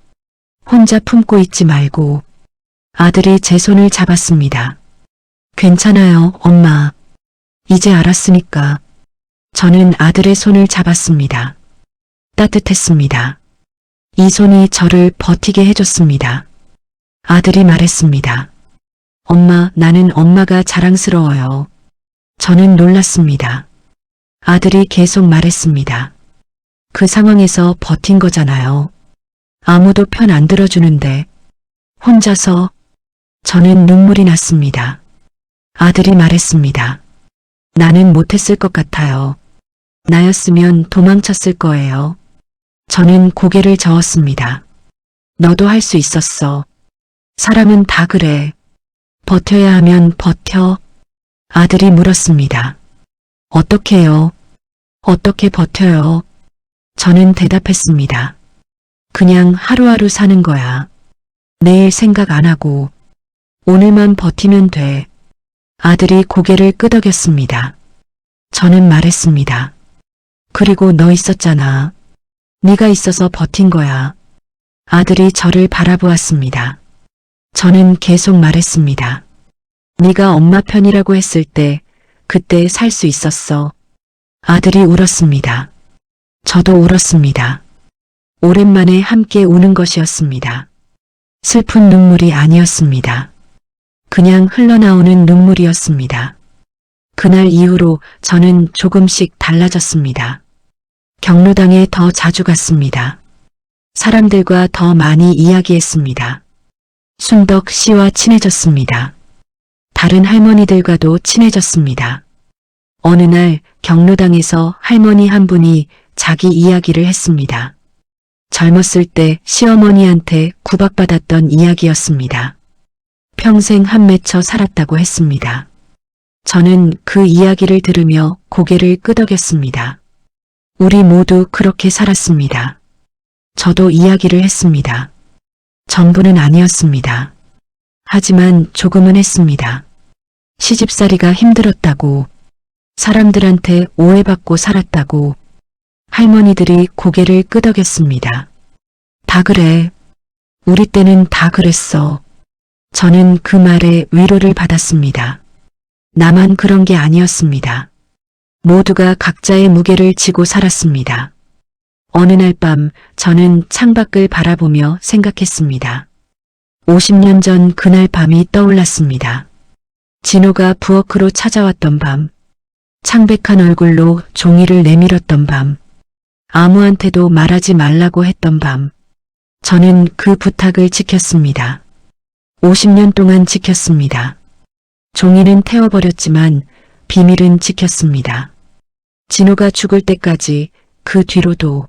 혼자 품고 있지 말고. 아들이 제 손을 잡았습니다. 괜찮아요, 엄마. 이제 알았으니까. 저는 아들의 손을 잡았습니다. 따뜻했습니다. 이 손이 저를 버티게 해줬습니다. 아들이 말했습니다. 엄마, 나는 엄마가 자랑스러워요. 저는 놀랐습니다. 아들이 계속 말했습니다. 그 상황에서 버틴 거잖아요. 아무도 편 안 들어주는데 혼자서. 저는 눈물이 났습니다. 아들이 말했습니다. 나는 못했을 것 같아요. 나였으면 도망쳤을 거예요. 저는 고개를 저었습니다. 너도 할 수 있었어. 사람은 다 그래. 버텨야 하면 버텨. 아들이 물었습니다. 어떻게요? 어떻게 버텨요? 저는 대답했습니다. 그냥 하루하루 사는 거야. 내일 생각 안 하고 오늘만 버티면 돼. 아들이 고개를 끄덕였습니다. 저는 말했습니다. 그리고 너 있었잖아. 네가 있어서 버틴 거야. 아들이 저를 바라보았습니다. 저는 계속 말했습니다. 네가 엄마 편이라고 했을 때 그때 살 수 있었어. 아들이 울었습니다. 저도 울었습니다. 오랜만에 함께 우는 것이었습니다. 슬픈 눈물이 아니었습니다. 그냥 흘러나오는 눈물이었습니다. 그날 이후로 저는 조금씩 달라졌습니다. 경로당에 더 자주 갔습니다. 사람들과 더 많이 이야기했습니다. 순덕 씨와 친해졌습니다. 다른 할머니들과도 친해졌습니다. 어느 날 경로당에서 할머니 한 분이 자기 이야기를 했습니다. 젊었을 때 시어머니한테 구박받았던 이야기였습니다. 평생 한 맺혀 살았다고 했습니다. 저는 그 이야기를 들으며 고개를 끄덕였습니다. 우리 모두 그렇게 살았습니다. 저도 이야기를 했습니다. 전부는 아니었습니다. 하지만 조금은 했습니다. 시집살이가 힘들었다고, 사람들한테 오해받고 살았다고, 할머니들이 고개를 끄덕였습니다. 다 그래. 우리 때는 다 그랬어. 저는 그 말에 위로를 받았습니다. 나만 그런 게 아니었습니다. 모두가 각자의 무게를 지고 살았습니다. 어느 날 밤 저는 창밖을 바라보며 생각했습니다. 50년 전 그날 밤이 떠올랐습니다. 진호가 부엌으로 찾아왔던 밤, 창백한 얼굴로 종이를 내밀었던 밤, 아무한테도 말하지 말라고 했던 밤, 저는 그 부탁을 지켰습니다. 50년 동안 지켰습니다. 종이는 태워버렸지만 비밀은 지켰습니다. 진호가 죽을 때까지 그 뒤로도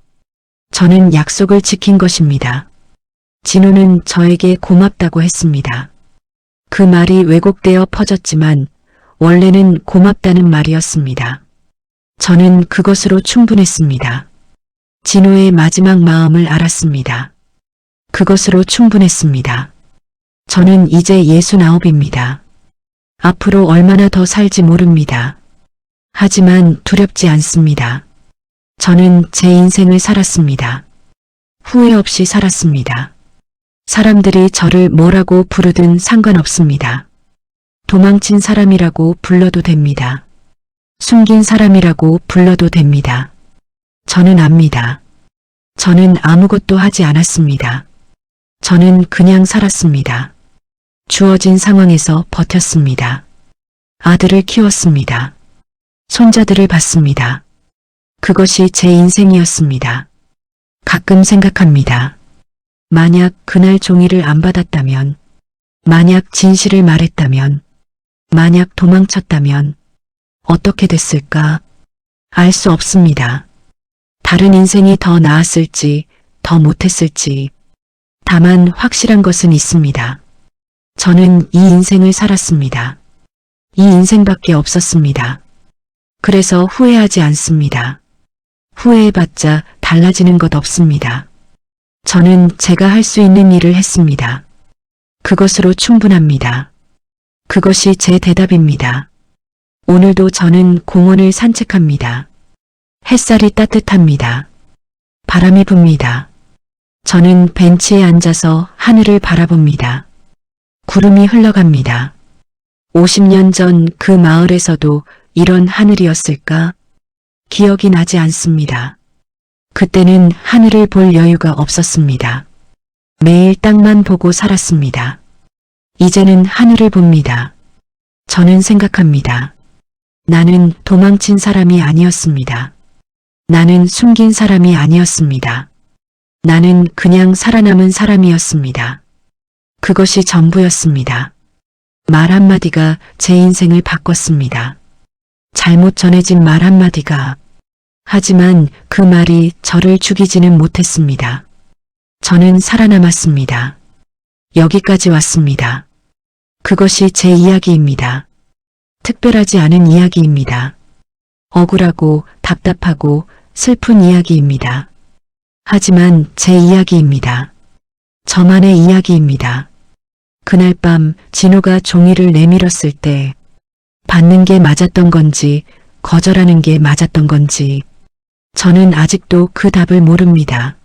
저는 약속을 지킨 것입니다. 진호는 저에게 고맙다고 했습니다. 그 말이 왜곡되어 퍼졌지만 원래는 고맙다는 말이었습니다. 저는 그것으로 충분했습니다. 진호의 마지막 마음을 알았습니다. 그것으로 충분했습니다. 저는 이제 69입니다. 앞으로 얼마나 더 살지 모릅니다. 하지만 두렵지 않습니다. 저는 제 인생을 살았습니다. 후회 없이 살았습니다. 사람들이 저를 뭐라고 부르든 상관없습니다. 도망친 사람이라고 불러도 됩니다. 숨긴 사람이라고 불러도 됩니다. 저는 압니다. 저는 아무것도 하지 않았습니다. 저는 그냥 살았습니다. 주어진 상황에서 버텼습니다. 아들을 키웠습니다. 손자들을 봤습니다. 그것이 제 인생이었습니다. 가끔 생각합니다. 만약 그날 종이를 안 받았다면, 만약 진실을 말했다면, 만약 도망쳤다면 어떻게 됐을까? 알 수 없습니다. 다른 인생이 더 나았을지, 더 못했을지. 다만 확실한 것은 있습니다. 저는 이 인생을 살았습니다. 이 인생밖에 없었습니다. 그래서 후회하지 않습니다. 후회해봤자 달라지는 것 없습니다. 저는 제가 할 수 있는 일을 했습니다. 그것으로 충분합니다. 그것이 제 대답입니다. 오늘도 저는 공원을 산책합니다. 햇살이 따뜻합니다. 바람이 붑니다. 저는 벤치에 앉아서 하늘을 바라봅니다. 구름이 흘러갑니다. 50년 전 그 마을에서도 이런 하늘이었을까? 기억이 나지 않습니다. 그때는 하늘을 볼 여유가 없었습니다. 매일 땅만 보고 살았습니다. 이제는 하늘을 봅니다. 저는 생각합니다. 나는 도망친 사람이 아니었습니다. 나는 숨긴 사람이 아니었습니다. 나는 그냥 살아남은 사람이었습니다. 그것이 전부였습니다. 말 한마디가 제 인생을 바꿨습니다. 잘못 전해진 말 한마디가. 하지만 그 말이 저를 죽이지는 못했습니다. 저는 살아남았습니다. 여기까지 왔습니다. 그것이 제 이야기입니다. 특별하지 않은 이야기입니다. 억울하고 답답하고 슬픈 이야기입니다. 하지만 제 이야기입니다. 저만의 이야기입니다. 그날 밤 진호가 종이를 내밀었을 때 받는 게 맞았던 건지 거절하는 게 맞았던 건지 저는 아직도 그 답을 모릅니다.